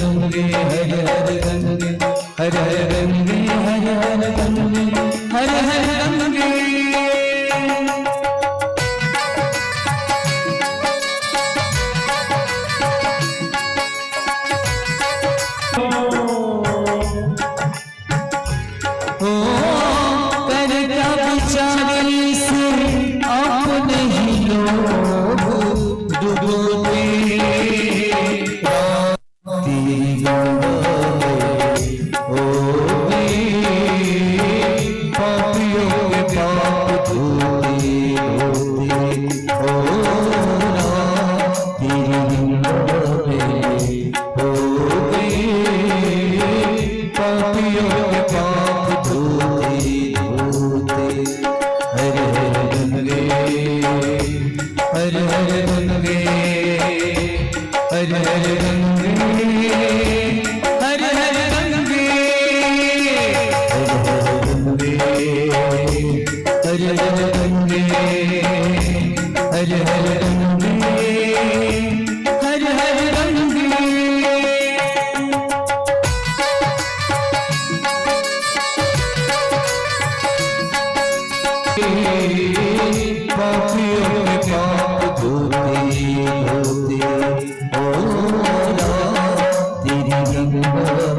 हर हर गंगे हर हर गंगे हर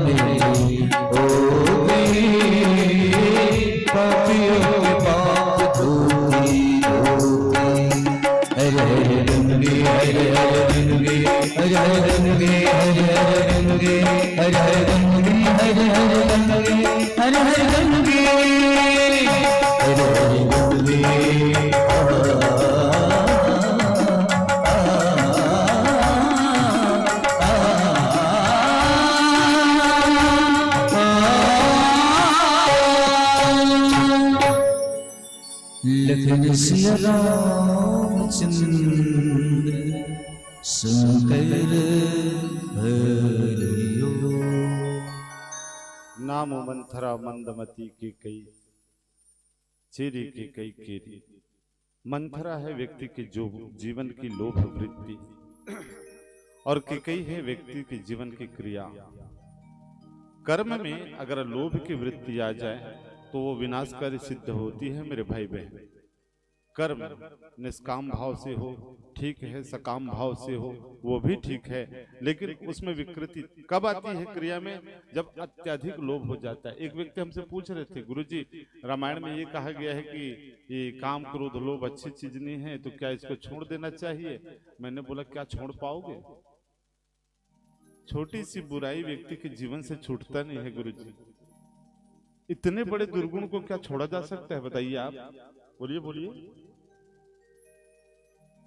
हर गंगे हर हर गंगे हर हर गंगे हर हर गंगे लखन सिया रामचंद्र शंकर हरियो। नाम मंथरा मंदमती की कई चेरी की कई केरी। मंथरा है व्यक्ति के जो जीवन की लोभ वृत्ति और केकई है व्यक्ति के जीवन की क्रिया। कर्म में अगर लोभ की वृत्ति आ जाए तो वो विनाशकारी सिद्ध होती है मेरे भाई बहन। कर्म निष्काम भाव से हो ठीक है, सकाम भाव से हो वो भी ठीक है, लेकिन उसमें विकृति कब आती है क्रिया में? जब अत्यधिक लोभ हो जाता है। एक व्यक्ति हमसे पूछ रहे थे, गुरुजी रामायण में ये कहा गया है कि ये काम क्रोध लोभ अच्छी चीज नहीं है, तो क्या इसको छोड़ देना चाहिए? मैंने बोला क्या छोड़ पाओगे? छोटी सी बुराई व्यक्ति के जीवन से छूटता नहीं है गुरुजी। इतने बड़े दुर्गुण को क्या छोड़ा जा सकता है बताइए आप? बोलिए बोलिए।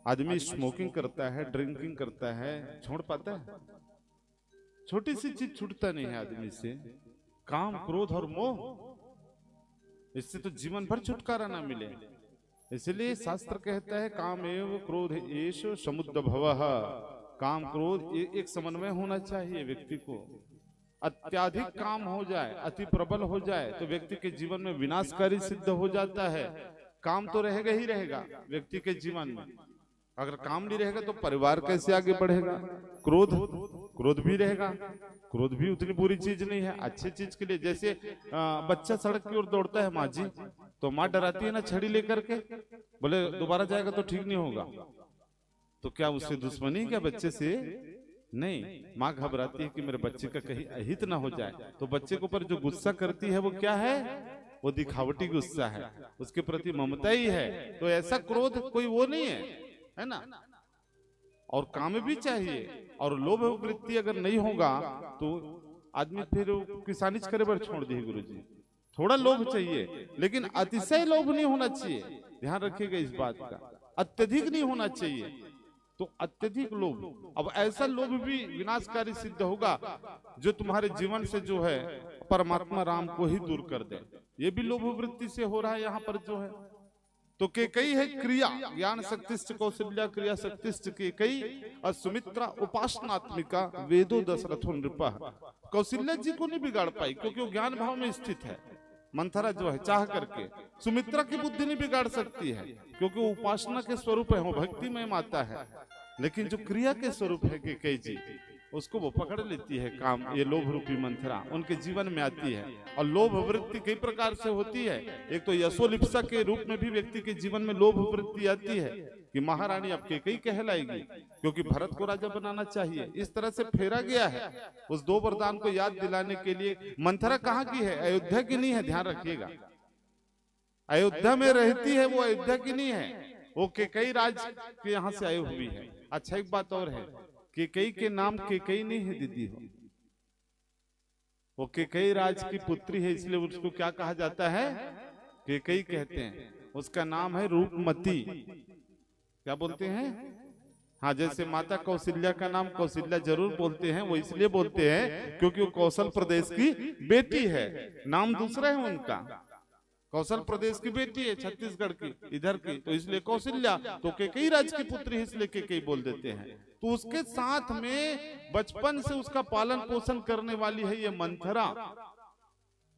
आदमी स्मोकिंग करता है, ड्रिंकिंग करता है, छोड़ पाता है? छोटी सी चीज छूटता नहीं है आदमी से। काम क्रोध और मोह, इससे तो जीवन भर छुटकारा ना मिले। इसलिए शास्त्र कहता है काम एव क्रोध एष समुद्र भवः। काम क्रोध एक समन्वय होना चाहिए व्यक्ति को। अत्याधिक काम हो जाए, अति प्रबल हो जाए तो व्यक्ति के जीवन में विनाशकारी सिद्ध हो जाता है। काम तो रहेगा ही रहेगा व्यक्ति के जीवन में। अगर काम नहीं रहेगा तो परिवार कैसे आगे बढ़ेगा? क्रोध भी रहेगा। क्रोध भी उतनी बुरी चीज नहीं है, अच्छी चीज के लिए। जैसे बच्चा सड़क की ओर दौड़ता है माँ जी, तो माँ डराती है ना छड़ी लेकर के, बोले दोबारा जाएगा तो ठीक नहीं होगा। तो क्या उससे दुश्मनी क्या बच्चे से? नहीं, माँ घबराती है कि मेरे बच्चे का कहीं अहित ना हो जाए। तो बच्चे के ऊपर जो गुस्सा करती है वो क्या है? वो दिखावटी गुस्सा है, उसके प्रति ममता ही है। तो ऐसा क्रोध कोई वो नहीं है ना। और काम भी चाहिए, और लोभ वृत्ति अगर नहीं होगा तो आदमी फिर किसानी करे पर छोड़ दी गुरुजी। थोड़ा लोभ चाहिए, लेकिन अतिशय लोभ नहीं होना चाहिए। ध्यान रखिएगा इस बात का, अत्यधिक नहीं होना चाहिए। तो अत्यधिक लोभ, अब ऐसा लोभ भी विनाशकारी सिद्ध होगा जो तुम्हारे जीवन से जो है परमात्मा राम को ही दूर कर दे। ये भी लोभ वृत्ति से हो रहा है यहाँ पर जो है। तो केकई है क्रिया, ज्ञान शक्तिश्च कौशल्या क्रिया शक्तिश्च केकई, और सुमित्रा उपासनात्मिका वेदो दशरथो नृपः। कौशल्या जी को नहीं बिगाड़ पाई क्योंकि वो ज्ञान भाव में स्थित है। मंथरा जो है चाह करके, सुमित्रा की बुद्धि नहीं बिगाड़ सकती है क्योंकि वो उपासना के स्वरूप है, वो भक्ति में माता है। लेकिन जो क्रिया के स्वरूप है केकई जी, उसको वो पकड़ लेती है काम। ये लोभ रूपी मंथरा उनके जीवन में आती है, और लोभ वृत्ति कई प्रकार से होती है। एक तो यशोलिप्सा के रूप में भी व्यक्ति के जीवन में लोभ वृत्ति आती है कि महारानी अब केकई कहलाएगी क्योंकि भरत को राजा बनाना चाहिए। इस तरह से फेरा गया है। उस 2 वरदान को याद दिलाने के लिए मंथरा कहाँ की है? अयोध्या की नहीं है, ध्यान रखिएगा। अयोध्या में रहती है वो, अयोध्या की नहीं है, वो केकई राज के यहाँ से आई हुई है। अच्छा एक बात और है, केकई के नाम केकई नहीं है दीदी हो, वो केकई राज की पुत्री है, इसलिए उसको क्या कहा जाता है? केकई कहते हैं। उसका नाम है रूपमती। क्या बोलते हैं? हाँ, जैसे माता कौशल्या का नाम कौशल्या जरूर बोलते हैं, वो इसलिए बोलते हैं क्योंकि वो कौशल प्रदेश की बेटी है, नाम दूसरा है उनका। कौशल प्रदेश की बेटी है, छत्तीसगढ़ की इधर की, तो इसलिए कौशल्या। तो केकई राज की पुत्री है इसलिए केकई बोल देते हैं। तो उसके साथ में बचपन से उसका पालन पोषण करने वाली है ये मंथरा,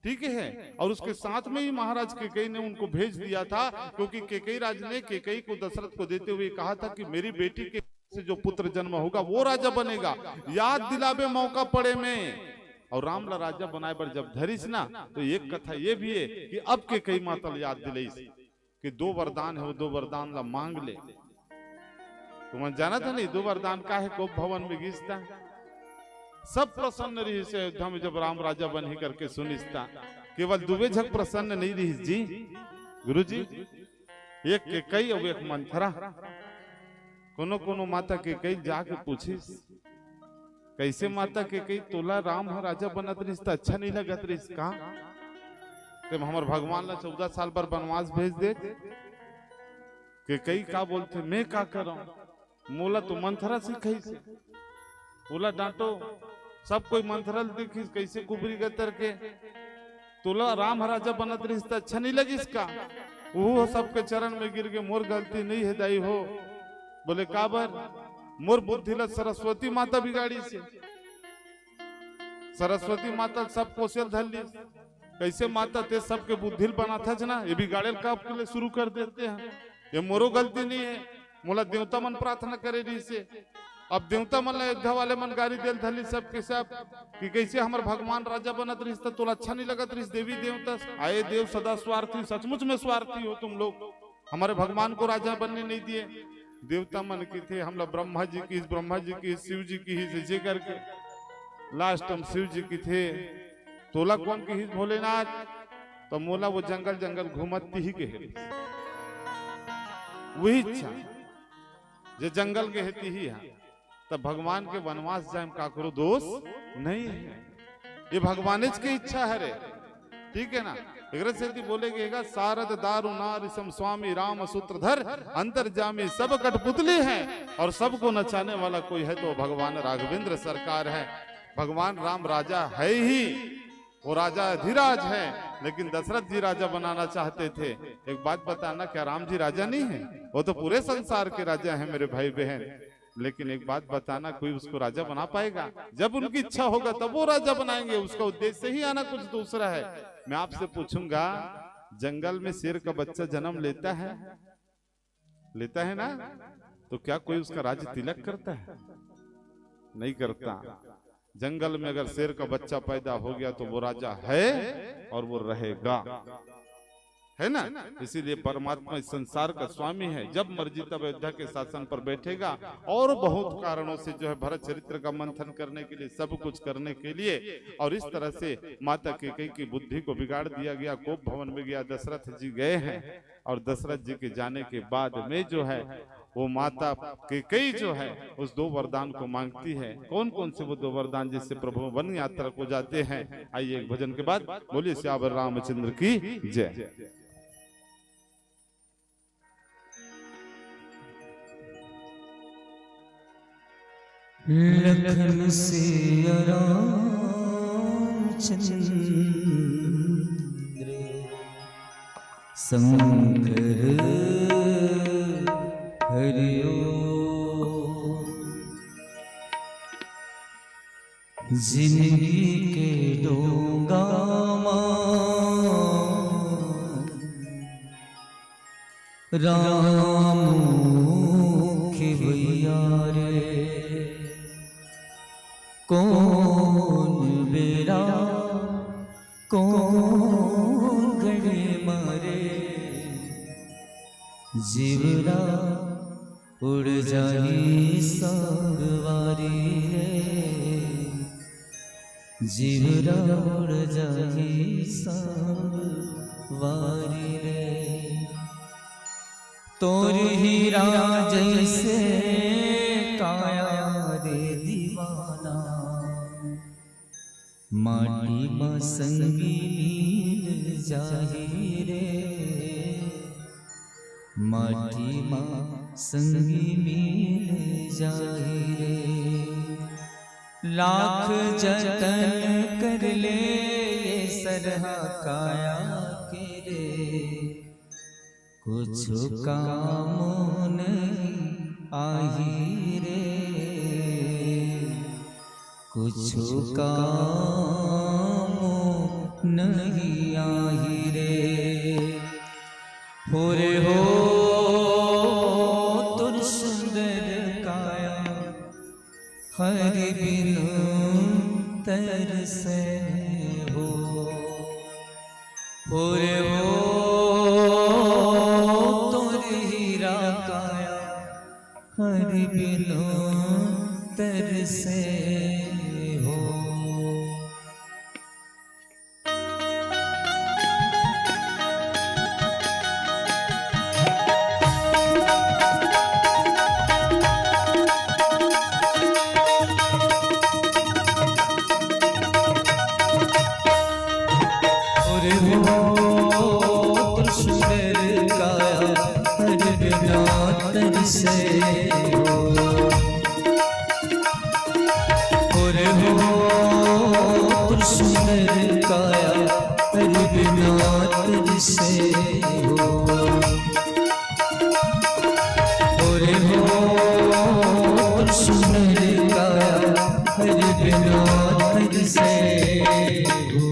ठीक है। और उसके साथ में ही महाराज केकई ने उनको भेज दिया था क्योंकि केकई राज ने केकई को दशरथ को देते हुए कहा था कि मेरी बेटी के से जो पुत्र जन्म होगा वो राजा बनेगा, याद दिलावे मौका पड़े में। और रामला राजा बनाए पर जब धरिस ना, तो एक कथा ये भी है कि अब केकई माता याद दिलाइस कि 2 वरदान है, वो 2 वरदान ला मांग ले। तुम्हें जाना था नहीं 2 वरदान का है? कोप भवन में गीसता सब प्रसन्न रही से अयोध्या में जब राम राजा बन ही करके सुनिस्ता। केवल दुबे झक प्रसन्न नहीं रही जी गुरु जी, एक केकई और एक मंथरा। कोनो कोनो माता केकई जाके पूछिस कैसे माता केकई तोला राम राजा बनत रही तो अच्छा नहीं लगत रही का? तुम हमारे भगवान ला 14 साल पर वनवास भेज दे। केकई का बोलते मैं का करूं? मोला तो मंथरा सिखाई से, बोला डांटो सब कोई मंथरल देखी कैसे कुबरी गतर के, तोला राम राजा बनत रही तो अच्छा नहीं लगी इसका? वो सबके चरण में गिर के मोर गलती नहीं है दाई हो। बोले काबर? मोर बुद्धि ला सरस्वती माता बिगाड़ी से। सरस्वती माता सब कोशल धरली, कैसे माता ते सबके बुद्धि बना था ना, ये बिगाड़े का आपके लिए शुरू कर देते हैं। ये मोरो गलती नहीं है, मोला देवता मन प्रार्थना करे रही से। अब देवता मन अयोध्या वाले मन गाड़ी दिल धरली सब के सब कि कैसे हमारे भगवान राजा बनत रही तो अच्छा नहीं लगत रही। देवी देवता आए देव सदा स्वार्थी, सचमुच में स्वार्थी हो तुम लोग, हमारे भगवान को राजा बनने नहीं दिए। देवता मन की थे हम लोग ब्रह्मा जी की शिव जी की ही जे करके लास्ट हम शिव जी की थे। तोला कौन की ही भोलेनाथ? तो मोला वो जंगल जंगल घूमती ही के वही इच्छा जो जंगल के हेती ही है। तब भगवान के वनवास जाए का करो दोष नहीं है, ये भगवान की इच्छा है रे, ठीक है ना। से बोलेगा सारद दारु नारिसम स्वामी राम सूत्रधर अंतर्जामी सब कठपुतली हैं और सबको नचाने वाला कोई है तो भगवान राघवेंद्र सरकार है। भगवान राम राजा है ही, वो राजा अधिराज है, लेकिन दशरथ जी राजा बनाना चाहते थे। एक बात बताना, क्या राम जी राजा नहीं है? वो तो पूरे संसार के राजा हैं मेरे भाई बहन। लेकिन एक बात बताना, कोई उसको राजा बना पाएगा? जब उनकी इच्छा होगा तब वो राजा बनाएंगे, उसका उद्देश्य ही आना कुछ दूसरा है। मैं आपसे पूछूंगा, जंगल में शेर का बच्चा जन्म लेता है ना, तो क्या कोई उसका राज तिलक करता है? नहीं करता। जंगल में अगर शेर का बच्चा पैदा हो गया तो वो राजा है और वो रहेगा, है ना। इसीलिए परमात्मा इस संसार का स्वामी है, जब मर्जी तब अयोध्या के शासन पर बैठेगा। और बहुत कारणों से जो है भरत चरित्र का मंथन करने के लिए, सब कुछ करने के लिए, और इस तरह से माता केकई की बुद्धि को बिगाड़ दिया गया। कोप भवन में गया, दशरथ जी गए हैं, और दशरथ जी के जाने के बाद में जो है वो माता केकई जो है उस 2 वरदान को मांगती है। कौन कौन से वो 2 वरदान जिससे प्रभु वन यात्रा को जाते हैं? आइए एक भजन के बाद बोलिए श्यावर रामचंद्र की जय। लखन सिया रामचंद्र शंकर हरि ओम। जिंदगी के डोंगा राम के भैया रे, कौन बेरा कौन गड़े मारे, जीवरा उड़ जाई संगवारी रे, जीवरा उड़ जाई संगवारी रे। तोर हीरा जैसे काया रे दीवाना, माटी में संगी मिल जाही रे, माटी में संगी मिल जाही रे। लाख जतन कर ले ये सरहा काया के रे, कुछ काम नहीं आही रे, कुछ काम नहीं आही रे। हो रे हो तुर सुंदर काया, हर बिन तरसे हो रे हो हर बिनो तरसे हो। और वो सुंदर काया हर बिना तरसे हो, सुंदर काया हर बिना तरसे हो, रे हो सुंदर काया हर बिना तरसे हो।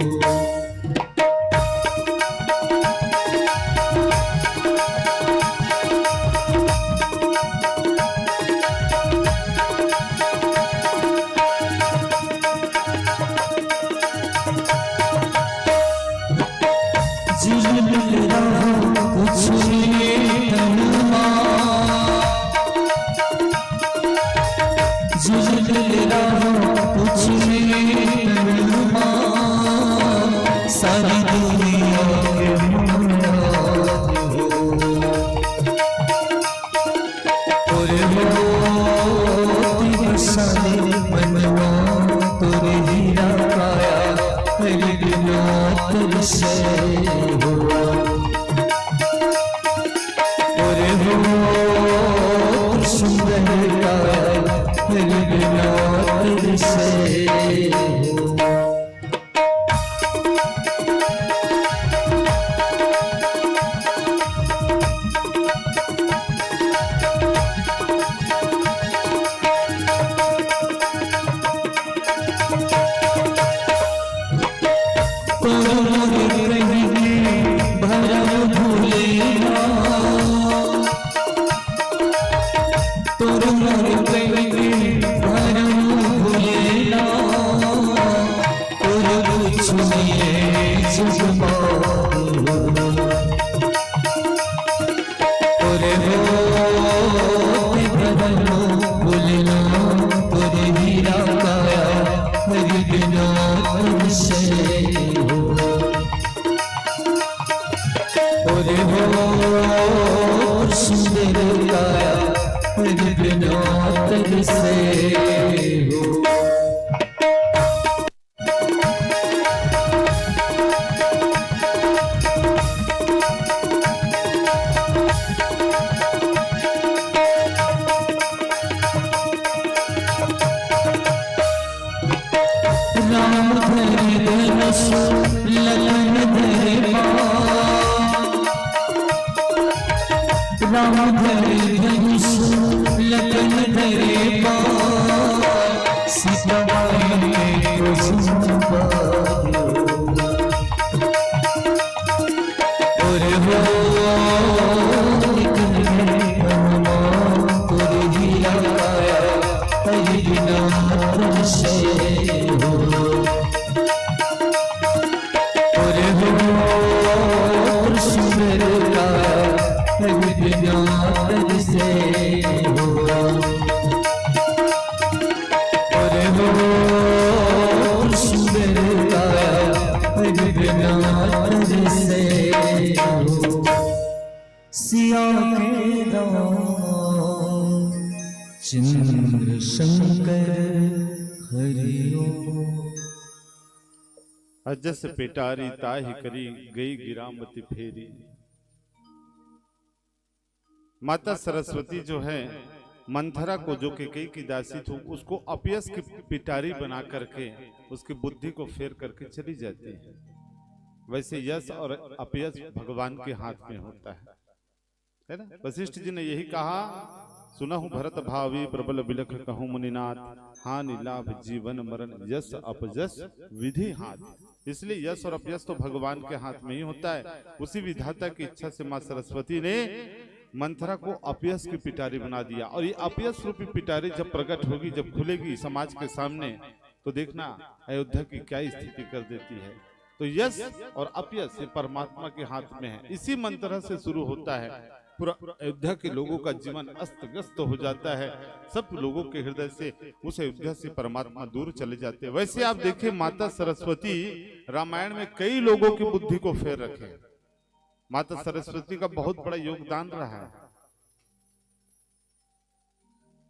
सारी दुनिया सारे मनवा तोरे हीरा पाया, हर बिना तरसे हो सुंदर काया हर बिना तरसे हो। सुंदर काया हर बिना तरसे हो। राम धरे धनुष ललन धरे राम धरे धनुष लखन धरे बाण सीता माई को संभालो और हो हनुमान तुर हिया हरि बिना से हो और हो सुंदर का हरि बिना से हो और हो सुंदर का हरि बिना से हो सिया के राम चंद्र शंकर हरिओ अजस पेटारी ताहि करी गई गिरामती फेरी। माता सरस्वती जो है मंथरा को जो कैकेयी की दासी थी उसको अपयस की पिटारी बना करके उसकी बुद्धि को फेर करके चली जाती है। वैसे यश और अपयस भगवान के हाथ में होता है ना। वशिष्ठ जी ने यही कहा, सुनहु भरत भावी प्रबल बिलख कहूँ मुनिनाथ हानि लाभ जीवन मरण यश अपयस विधि हाथ। इसलिए यश और अपयस तो भगवान के हाथ में ही होता है। उसी विधाता की इच्छा से मां सरस्वती ने मंथरा को अपयस की पिटारी बना दिया। और ये अपयस रूपी पिटारी जब प्रकट होगी, जब खुलेगी समाज के सामने, तो देखना अयोध्या की क्या स्थिति कर देती है। तो यश और अपयस ये परमात्मा के हाथ में है। इसी मंत्र से शुरू होता है। पूरा अयोध्या के लोगों का जीवन अस्त व्यस्त हो जाता है। सब लोगों के हृदय से उस अयोध्या से परमात्मा दूर चले जाते हैं। वैसे आप देखें माता सरस्वती रामायण में कई लोगों की बुद्धि को फेर रखे। माता सरस्वती का बहुत बड़ा योगदान रहा है।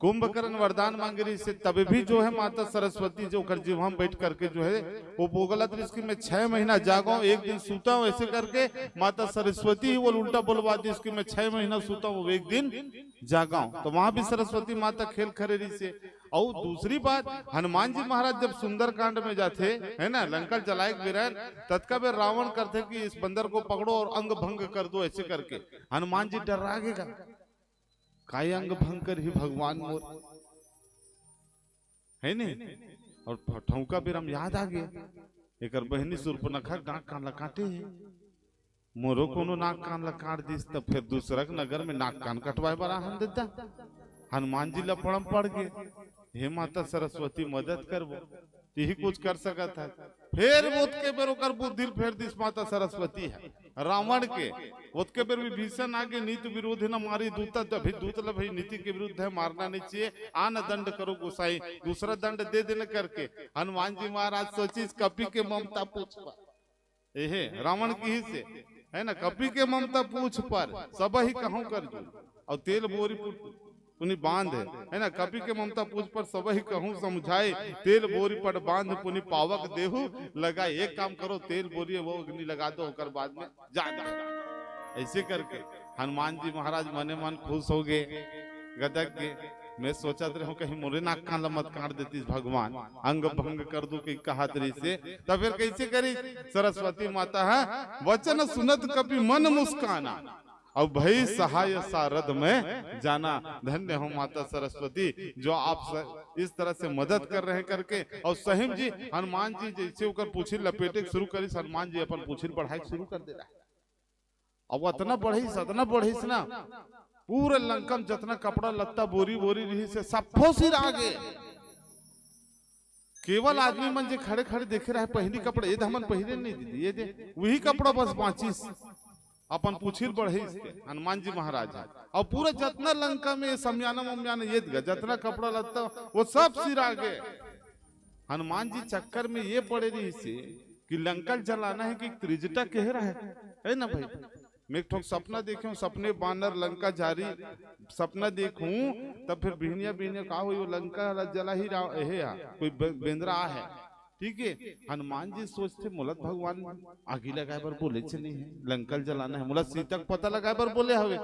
कुंभकर्ण वरदान मांगे रही से तब भी जो है माता सरस्वती जो कर जीव हम बैठ करके जो है वो बोगला दृष्टि में 6 महीना जागा हूं, एक दिन सूता हूं, ऐसे करके माता सरस्वती ही वो उल्टा बोलवा दी इसकी मैं 6 महीना सूता हूं, एक दिन जागा हूं। तो वहां भी सरस्वती माता खेल खरेरी से। और दूसरी बात, हनुमान जी महाराज जब सुंदरकांड में जाते है ना, लंका जलाए गिरन तत्का में रावण करते कि इस बंदर को पकड़ो और अंग भंग कर दो, ऐसे करके हनुमान जी डरागेगा काय अंग भंग कर ही भगवान मोर है नहीं। और ठौका फिर हम याद आ गए एक बहनी सुर्पनखा नाक कान ला काटे है, मोरो कोनो नाक कान ला काट दिस तब फिर दूसरा नगर में नाक कान कटवाए बड़ा हम देता। हनुमान जी लपड़म पड़ गए, हे माता सरस्वती मदद कर, वो यही कुछ कर सका था। फिर वो के बेर ओकर बुद्धि फेर दिस माता सरस्वती है रावण के उसके बेर विभीषण आगे नीति विरोध न मारी दूता, तभी दूत भाई नीति के विरुद्ध है, मारना नहीं चाहिए, आन दंड करो गोसाई, दूसरा दंड दे देने करके हनुमान जी महाराज सोची कपि के ममता पूछ पर एहे रावण की ही से है ना, कपि के ममता पूछ पर सब ही कहूं कर दू और तेल बोरी पुनि बांध है ना, कपि के ममता पूछ पर सब ही कहूं समझाए, तेल बोरी पर बांध पुनि पावक देहु लगाए। एक काम करो तेल बोरी वो अग्नि लगा दो होकर बाद में जा। ऐसे करके हनुमान जी महाराज मने मन खुश हो गए गदक के। मैं सोचा रहा कहीं मोरे नाक कान मत काट देती भगवान, अंग भंग कर दू की कहा तरी से। तब फिर कैसे करी सरस्वती माता है वचन सुनत कपि मन मुस्काना और भई सहाय सारद में जाना। धन्य हो माता सरस्वती जो आप इस तरह से मदद कर रहे करके। और सहिम जी हनुमान जी जैसे होकर पूछी लपेटे शुरू करी, हनुमान जी अपन पूछी बढ़ाई शुरू कर दे रहा है। अब इतना बढ़ी ना पूरे लंकम जितना कपड़ा लत्ता बोरी बोरी रही से सफो सिर आगे। केवल आदमी मन जे खड़े खड़े देखे रहे पहली कपड़ा ये हमन पहले नहीं दीदी, ये दे वही कपड़ा बस बाँची अपन पूछिल बढ़े हनुमान जी महाराज है। और पूरा जितना लंका में समयाना मम्याना ये जितना कपड़ा लगता वो सब सिर आगे। हनुमान जी चक्कर में ये पड़े रही से कि लंका जलाना है कि त्रिजटा कह रहा है ना भाई। मैं एक ठोक सपना देखूं, सपने बानर लंका जारी सपना देखूं तब फिर बिहनिया बिहनिया कहा हुई वो लंका जला ही रहा है, कोई बेंद्रा है ठीक है। हनुमान जी सोचते मुलत भगवान आगे लगाए पर बोले चली है लंकल जलाना है, मुलत सीता को पता लगाए पर बोले हवे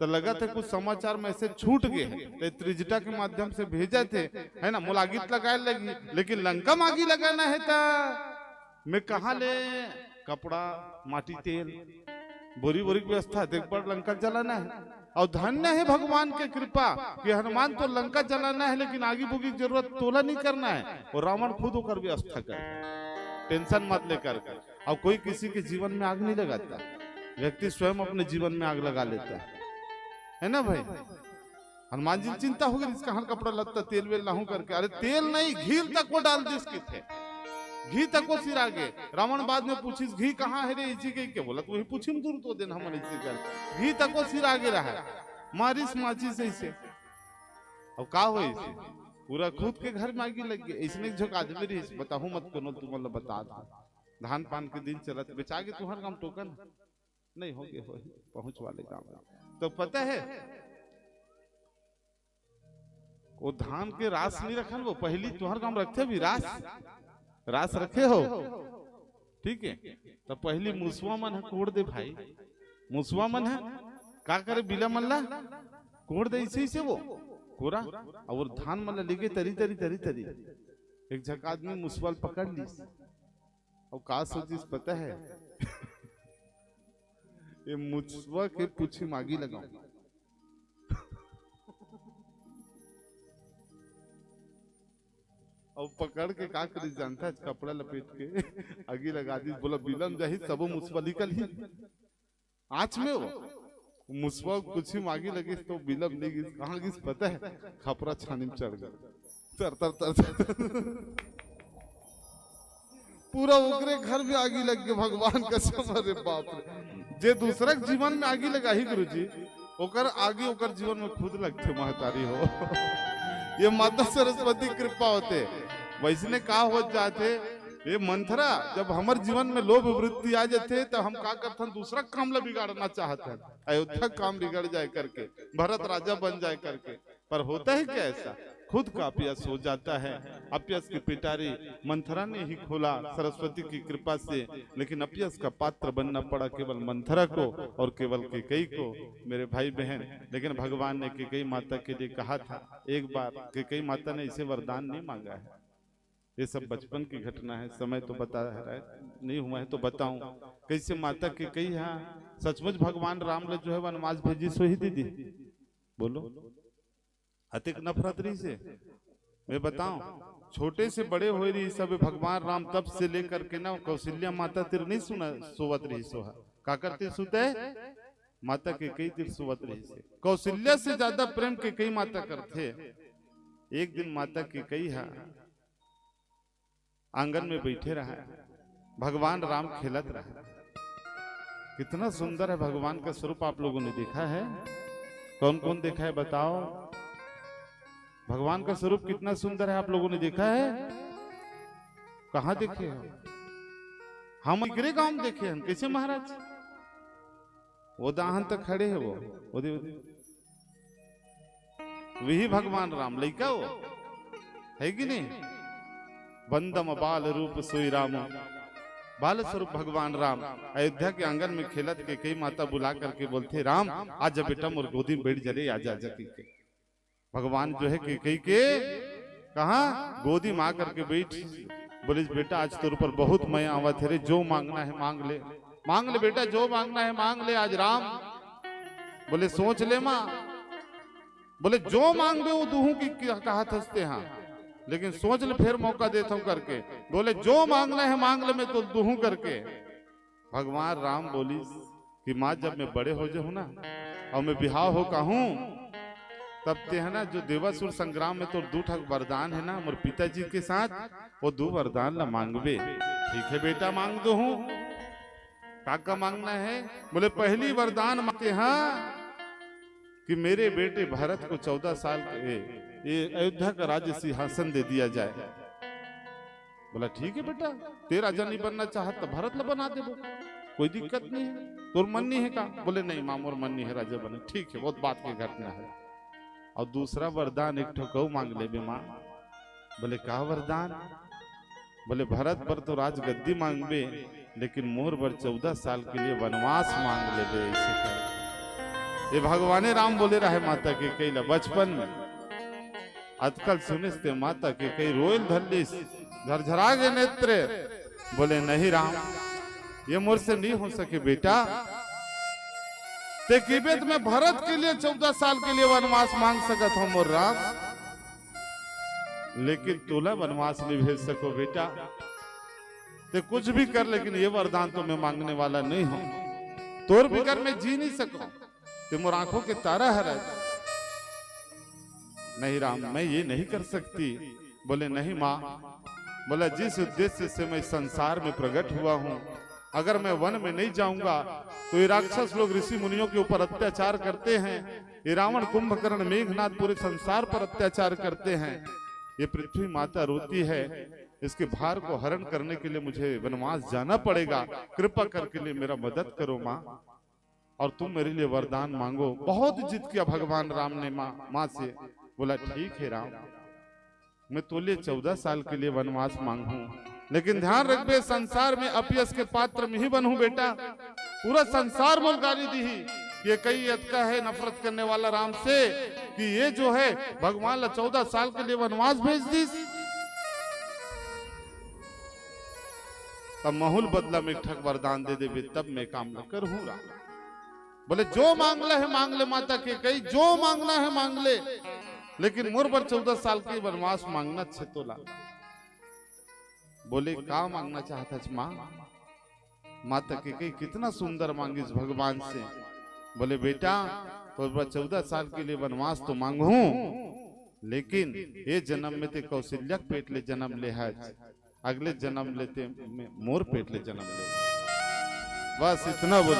तो लगा थे कुछ समाचार में से छूट गए तो त्रिजटा के माध्यम से भेजा थे है ना। मुला आगे लगाए लगी लेकिन लंका में आगे लगाना है था मैं कहा ले कपड़ा माटी तेल बोरी बोरी की व्यवस्था देख पर लंका जलाना है। और धन्य है भगवान की कृपा कि हनुमान तो लंका जलाना है लेकिन आगे बुगी की जरूरत तोला नहीं करना है, और रावण खुद होकर व्यवस्था कर, टेंशन मत लेकर। और कोई किसी के जीवन में आग नहीं लगाता, व्यक्ति स्वयं अपने जीवन में आग लगा लेता है ना भाई। हनुमान जी चिंता हो गई इसका हर कपड़ा लगता तेल वेल लाहू करके, अरे तेल नहीं घी तक वो डाल दी इसके थे, घी तक वो सिर आगे। रावण बाद में पूछिस घी कहाँ है रे इसी के बोला, तो वही पूछी दूर तो दिन हम इसी कर घी तक वो सिर आगे रहा, मारिस माची से इसे। अब का हो इसे पूरा खुद के घर में आगे लग गई, इसने झोंक आदमी रही बताहू मत कोनो तू मतलब बता धान पान के दिन चलत बेचा के तुम्हारा काम टोकन नहीं हो गए हो पहुंच वाले काम। तो पता है वो धान के रास नहीं रखन, वो पहली तुम्हारा काम रखते भी रास रखे हो, ठीक है। तो पहली मुसवा मन है कोड़ दे भाई, मुसवा मन है का करे बिला मल्ला कोड़ दे इसे से वो कोरा, और धान मल्ला लेके तरी तरी तरी तरी एक झक आदमी मुसवाल पकड़ ली और का सोचिस पता है ये मुसवा के पूछी मागी लगाऊं और पकड़ के का करी जानता है, कपड़ा लपेट के आगे लगा दी, बोला बिलम जाही सब मुसवा निकल ही आँच में वो मुसवा कुछ ही मागी लगी तो बिलम नहीं गिस, कहाँ गिस पता है, खपरा छानी में चढ़ गया तर तर तर पूरा ओकरे घर में आगी लग गई। भगवान कसम, अरे बाप रे, जे दूसरा जीवन में आगी लगा ही गुरुजी ओकर आगे ओकर जीवन में खुद लगते महतारी हो ये माता सरस्वती कृपा होते। वैसने का हो जाते ये मंथरा, जब हमारे जीवन में लोभ वृत्ति आ जाते तो हम का करते हैं दूसरा काम ला बिगाड़ना चाहते हैं, अयोध्या काम बिगड़ जाए करके, भरत राजा बन जाए करके। पर होता है क्या ऐसा, खुद का अप्यस हो जाता है। अप्यस की पिटारी मंथरा ने ही खोला सरस्वती की कृपा से, लेकिन अप्यस का पात्र बनना पड़ा केवल मंथरा को और केवल कैकेयी को, मेरे भाई बहन। लेकिन भगवान ने कैकेयी माता के लिए कहा था, एक बार कैकेयी माता ने इसे वरदान नहीं मांगा है, ये सब बचपन की घटना है, समय तो बता रहा है नहीं हुआ है तो बताऊं कैसे माता कैकेयी यहाँ सचमुच भगवान राम ने जो है वनवास भेजी सो ही दीदी बोलो अतिक नफरत रही से मैं बताऊं, छोटे से बड़े हो रही सब भगवान राम तब से लेकर के ना कौशल्या माता तिर नहीं सुना सोवत रही सोहा का करते सुते माता कैकेयी तिर सोवत रही से, कौशल्या से ज्यादा प्रेम कैकेयी माता करते। एक दिन माता कैकेयी आंगन में बैठे रहा, भगवान राम खेलत रहा। कितना सुंदर है भगवान का स्वरूप, आप लोगों ने देखा है? कौन कौन देखा है बताओ? भगवान का स्वरूप कितना सुंदर है, आप लोगों ने देखा है? कहाँ देखे हो? हम इकरे गांव में देखे हैं। कैसे महाराज? वो दाहन तक खड़े है, वो वही भगवान राम लइका वो है कि नहीं? बंदम बाल रूप सोई राम, बाल स्वरूप भगवान राम अयोध्या के आंगन में खेलत कैकेयी माता बुला करके बोलते राम आजा बेटा मोर गोदी में बैठ जरे, आजा आजा के भगवान जो है कैकेयी के कहा गोदी में आकर के बैठ, बोले बेटा आज तेरे ऊपर बहुत माया आवत है रे, जो मांगना है मांग ले बेटा, जो मांगना है मांग ले आज राम। बोले सोच ले माँ, बोले जो मांगे वो दूहू की कहा हंसते हाँ, लेकिन सोच ले फिर मौका देता हूं करके। बोले जो मांगना है मांग ले, मैं तो दूहू करके। भगवान राम बोली कि माँ जब मैं बड़े हो जाऊं ना और मैं बिहाव हो कहूं तब ते है ना जो देवासुर संग्राम में तो दो ठक वरदान है ना मोर पिताजी के साथ, वो दो वरदान ला मांगबे। ठीक है बेटा मांग दो हूं, काका मांगना है? बोले पहली वरदान मांगते हाँ कि मेरे बेटे भरत को 14 साल के ये अयोध्या का राज्य सिंहासन दे दिया जाए। बोला ठीक है बेटा, तेरा राजा नहीं बनना चाहता भरत ला बना दे, कोई दिक्कत नहीं है, तोर मन नहीं है का? बोले नहीं माँ मोर मन नहीं है राजा बने। ठीक है, बहुत बात की घटना है। और दूसरा वरदान एक ठोकऊ मांग ले बे माँ। बोले का वरदान? बोले भरत पर तो राज गद्दी मांगबे, लेकिन मोर पर 14 साल के लिए वनवास मांग ले बे। ऐसे कर ये भगवाने राम बोले रहे माता के कैला बचपन में। आजकल सुनिस्ते माता के कई रोयल धल्लिस झरझरा गए नेत्र। बोले नहीं राम, ये मोर से नहीं हो सके बेटा, ते किबेत में भरत के लिए 14 साल के लिए वनवास मांग सकत हो मोर राम, लेकिन तोला वनवास नहीं भेज सको बेटा। ते कुछ भी कर, लेकिन ये वरदान तो मैं मांगने वाला नहीं हूं। तोर बिगर मैं जी नहीं सको, ते मोर आंखों के तारा है। नहीं राम, मैं ये नहीं कर सकती। बोले नहीं माँ। बोला जिस उद्देश्य से मैं संसार में प्रकट हुआ हूँ, अगर मैं वन में नहीं जाऊंगा तो ये राक्षस लोग ऋषि मुनियों के ऊपर अत्याचार करते हैं। ये रावण, कुंभकर्ण, मेघनाथ पूरे संसार पर अत्याचार करते हैं। ये पृथ्वी माता रोती है, इसके भार को हरण करने के लिए मुझे वनवास जाना पड़ेगा। कृपा करके लिए मेरा मदद करो माँ, और तुम मेरे लिए वरदान मांगो। बहुत जिद किया भगवान राम ने माँ से। बोला ठीक है राम, मैं तो लिए 14 साल के लिए वनवास मांगू, लेकिन ध्यान रख बे, संसार में अपयश के पात्र में ही बनूं बेटा। पूरा संसार मोल गाली दी ही, ये कई अतका है नफरत करने वाला राम से कि ये जो है भगवान ला 14 साल के लिए वनवास भेज दी। तब महुल बदला में ठग वरदान दे देवे, तब मैं काम न करूं राम। बोले जो मांगला है मांग ले माता के कई, जो मांगना है मांग ले, लेकिन मोर पर 14 साल के वनवास मांगना छे तोला। बोले का मांगना चाहता माँ? माता के कई कितना सुंदर मांगिस भगवान से। बोले बेटा तो 14 साल के लिए वनवास तो मांगू, लेकिन ये जन्म में ते कौशल्या पेट ले जन्म ले है, अगले जन्म लेते मोर पेट ले जन्म ले। बस इतना बोल।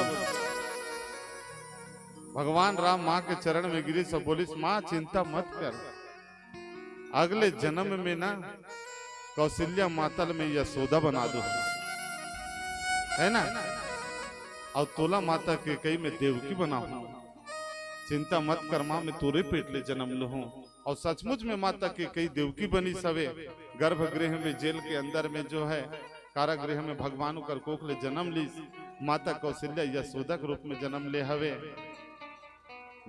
भगवान राम माँ के चरण में गिरी, सब बोलिस माँ चिंता मत कर, अगले जन्म में ना कौशल्या मातल में यशोदा बना दो, है ना, और तोला माता के कई में देवकी बनाऊं। चिंता मत कर माँ, मैं तोरे पेट ले जन्म लूं। और सचमुच में माता के कई देवकी बनी सवे। गर्भगृह में, जेल के अंदर में जो है कारागृह में भगवान कर कोख ले जन्म ली। माता कौशल्या यशोदा के रूप में जन्म ले हवे।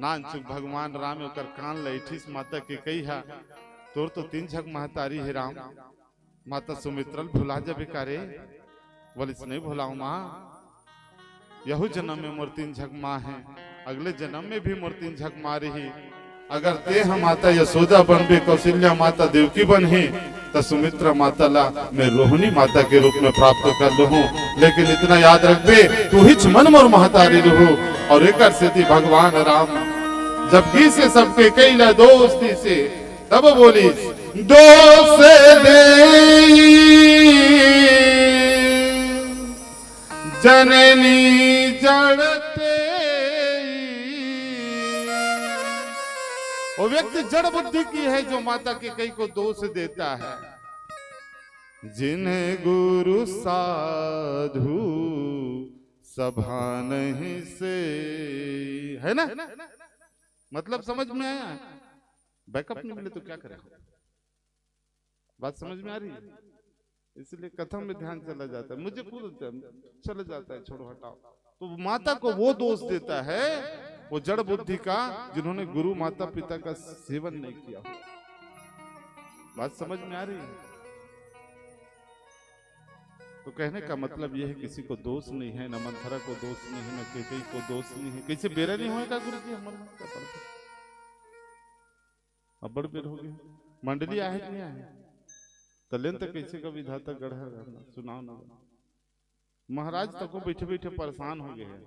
नान चुक भगवान राम ओकर कान लैठिस माता के कही हा, तोर तो 3 झक महतारी है राम, माता सुमित्रल भुला जबे कारे। बोलिस नहीं भुलाऊ माँ, यहू जन्म में मोर 3 झक माँ है, अगले जन्म में भी मोर 3 झक माँ रही। अगर ते हम माता यशोदा बनबे, कौशल्या माता देवकी बनही, तो सुमित्रा माता ला मैं रोहिणी माता के रूप में प्राप्त कर लूं। लेकिन इतना याद रखबे, तू ही मन मोर महतारी रहू। और एक से भगवान राम जब की से सबके कई ला दोस्ती से, तब बोली दोस्त दे जननी जड़ते। वो व्यक्ति जड़ बुद्धि की है जो माता के कई को दोष देता है। जिन्हें गुरु साधु सभा नहीं से, है ना, मतलब समझ में आया? बैकअप नहीं मिले तो क्या करें? बात समझ में आ रही है? इसलिए कथा में ध्यान चला जाता है, मुझे खुद चला जाता है, छोड़ो हटाओ। तो माता को वो दोष देता है, वो जड़ बुद्धि का, जिन्होंने गुरु माता पिता का सेवन नहीं किया। बात समझ में आ रही है? तो कहने का मतलब यह है किसी को दोष नहीं है, न मंथरा को दोष नहीं है, न केकई को दोष नहीं है। कैसे बेरा नहीं होएगा गुरु जी? हमारे अब बड़ बेर हो गए, मंडली आहे कि नहीं आहे? तलेन तक कैसे का विधाता गढ़ा सुनाओ ना। महाराज तक को बैठे बैठे परेशान हो गए हैं।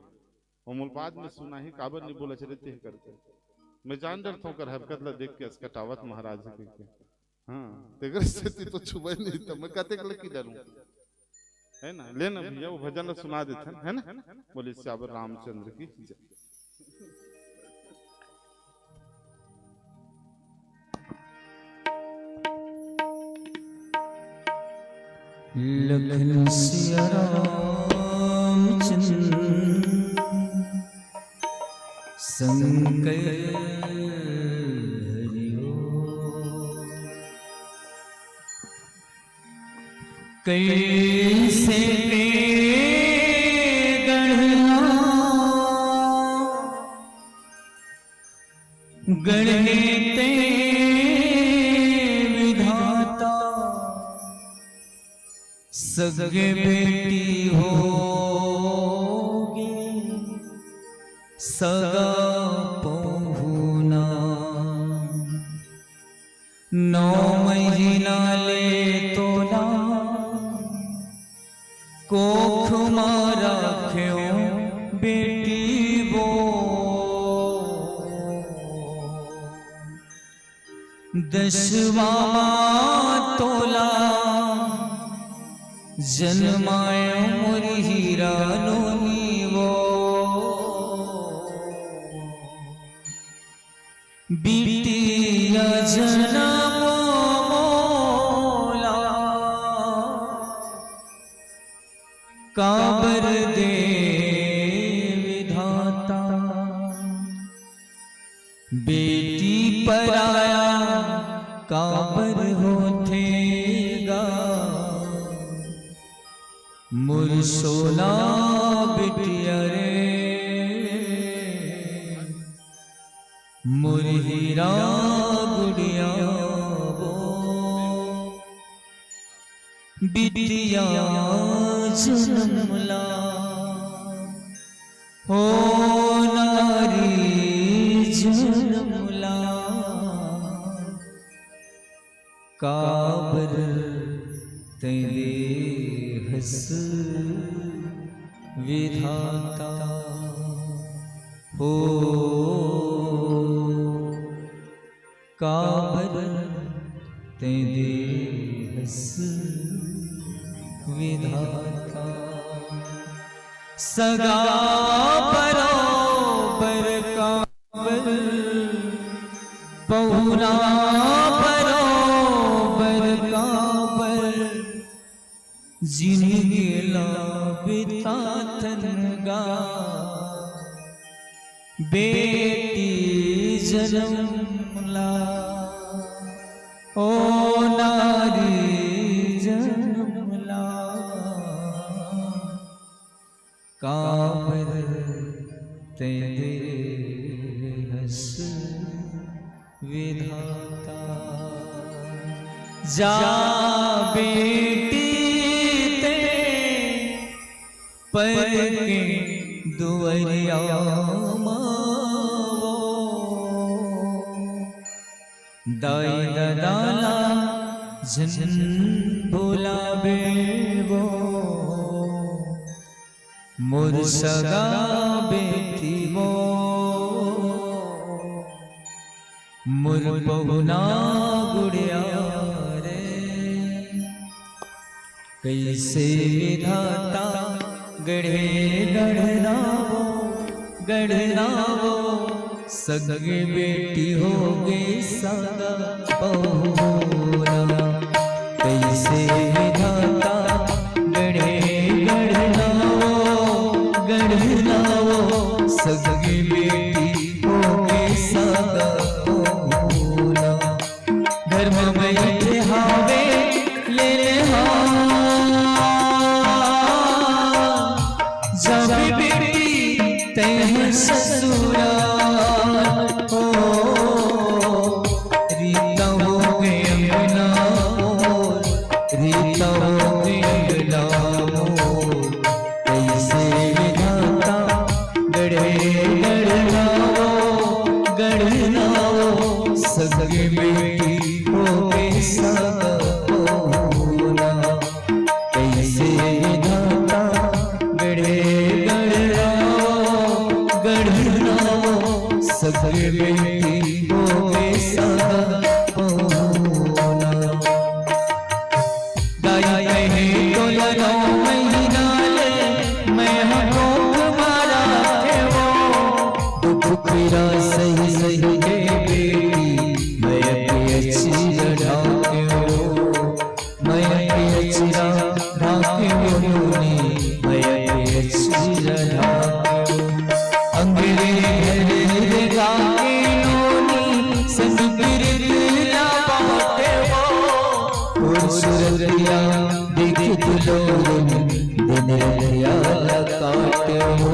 और मुलबाद में सुना ही काबर नहीं बोला चलते है करते। मैं जान डरता हूँ कर हरकत ला देख के अस्कटावत महाराज के। हाँ तेगर स्थिति तो छुबे नहीं था, मैं कहते के लकी डरूं, है ना। लेना भैया वो भजन सुना देते हैं, है ना। बोले श्यावर रामचंद्र की जय। लखन सिया रामचंद्र संकर हरिओ। कैसे गढ़ते विधाता सगे बेटी होगी सगा पहुना 9 महीना ले तोला कोख मारा क्यों बेटी वो 10वां तोला जन्माया मोर हीरा लोनी वो बिटिया जन्म मोला काबर दे विधाता बेटी पराया काबर होथेगा मुरसोला बिटिया रे मुरहीरा गुड़िया वो बिटिया जन्मला हो नारी जन्मला काबर तेरे हस विधाता हो काबर तेरे हस विधाता सगा बराबर काबर पहुना बराबर काबर जिंदगी ला बिता तनगा बेटी जन्मला ओ नारी जन्मला काबर तेरे हस विधाता जा बेटी ते पर के दुआरिया मावो दाई दाला जन बुलावे वो मोर सगा बेटी वो मोर बहुना गुड़िया रे कैसे विधाता गढ़े गढ़नावो सगे बेटी हो गई सगा बहुना कैसे विधाता गढ़े गढ़नावो सगे बेटी हो गई सगा बहुना घर में बैठे हावे ले ले जब बेटी तेह ससुराल हो रीता हो गए अंगना मोर रीता हो गए अंगना मोर कैसे विधाता गढ़े गढ़नावो सगे बेटी हो गए सगा बहुना कैसे विधाता गढ़े गढ़नावो सगे बेटी हो गए सगा बहुना दाई कहे तोला 9 महीना ले मैं हमको मारा के वो दुख मेरा सही सही के बेटी मैं अच्छी लड़ा के वो मैं अच्छी लड़ा के वो मैं अच्छी लड़ा अंग्रेज गाके नोनी संग बिरला बाटे वो और सुरतिया देख तुलो दिन रतिया काटे वो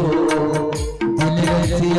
दिन रतिया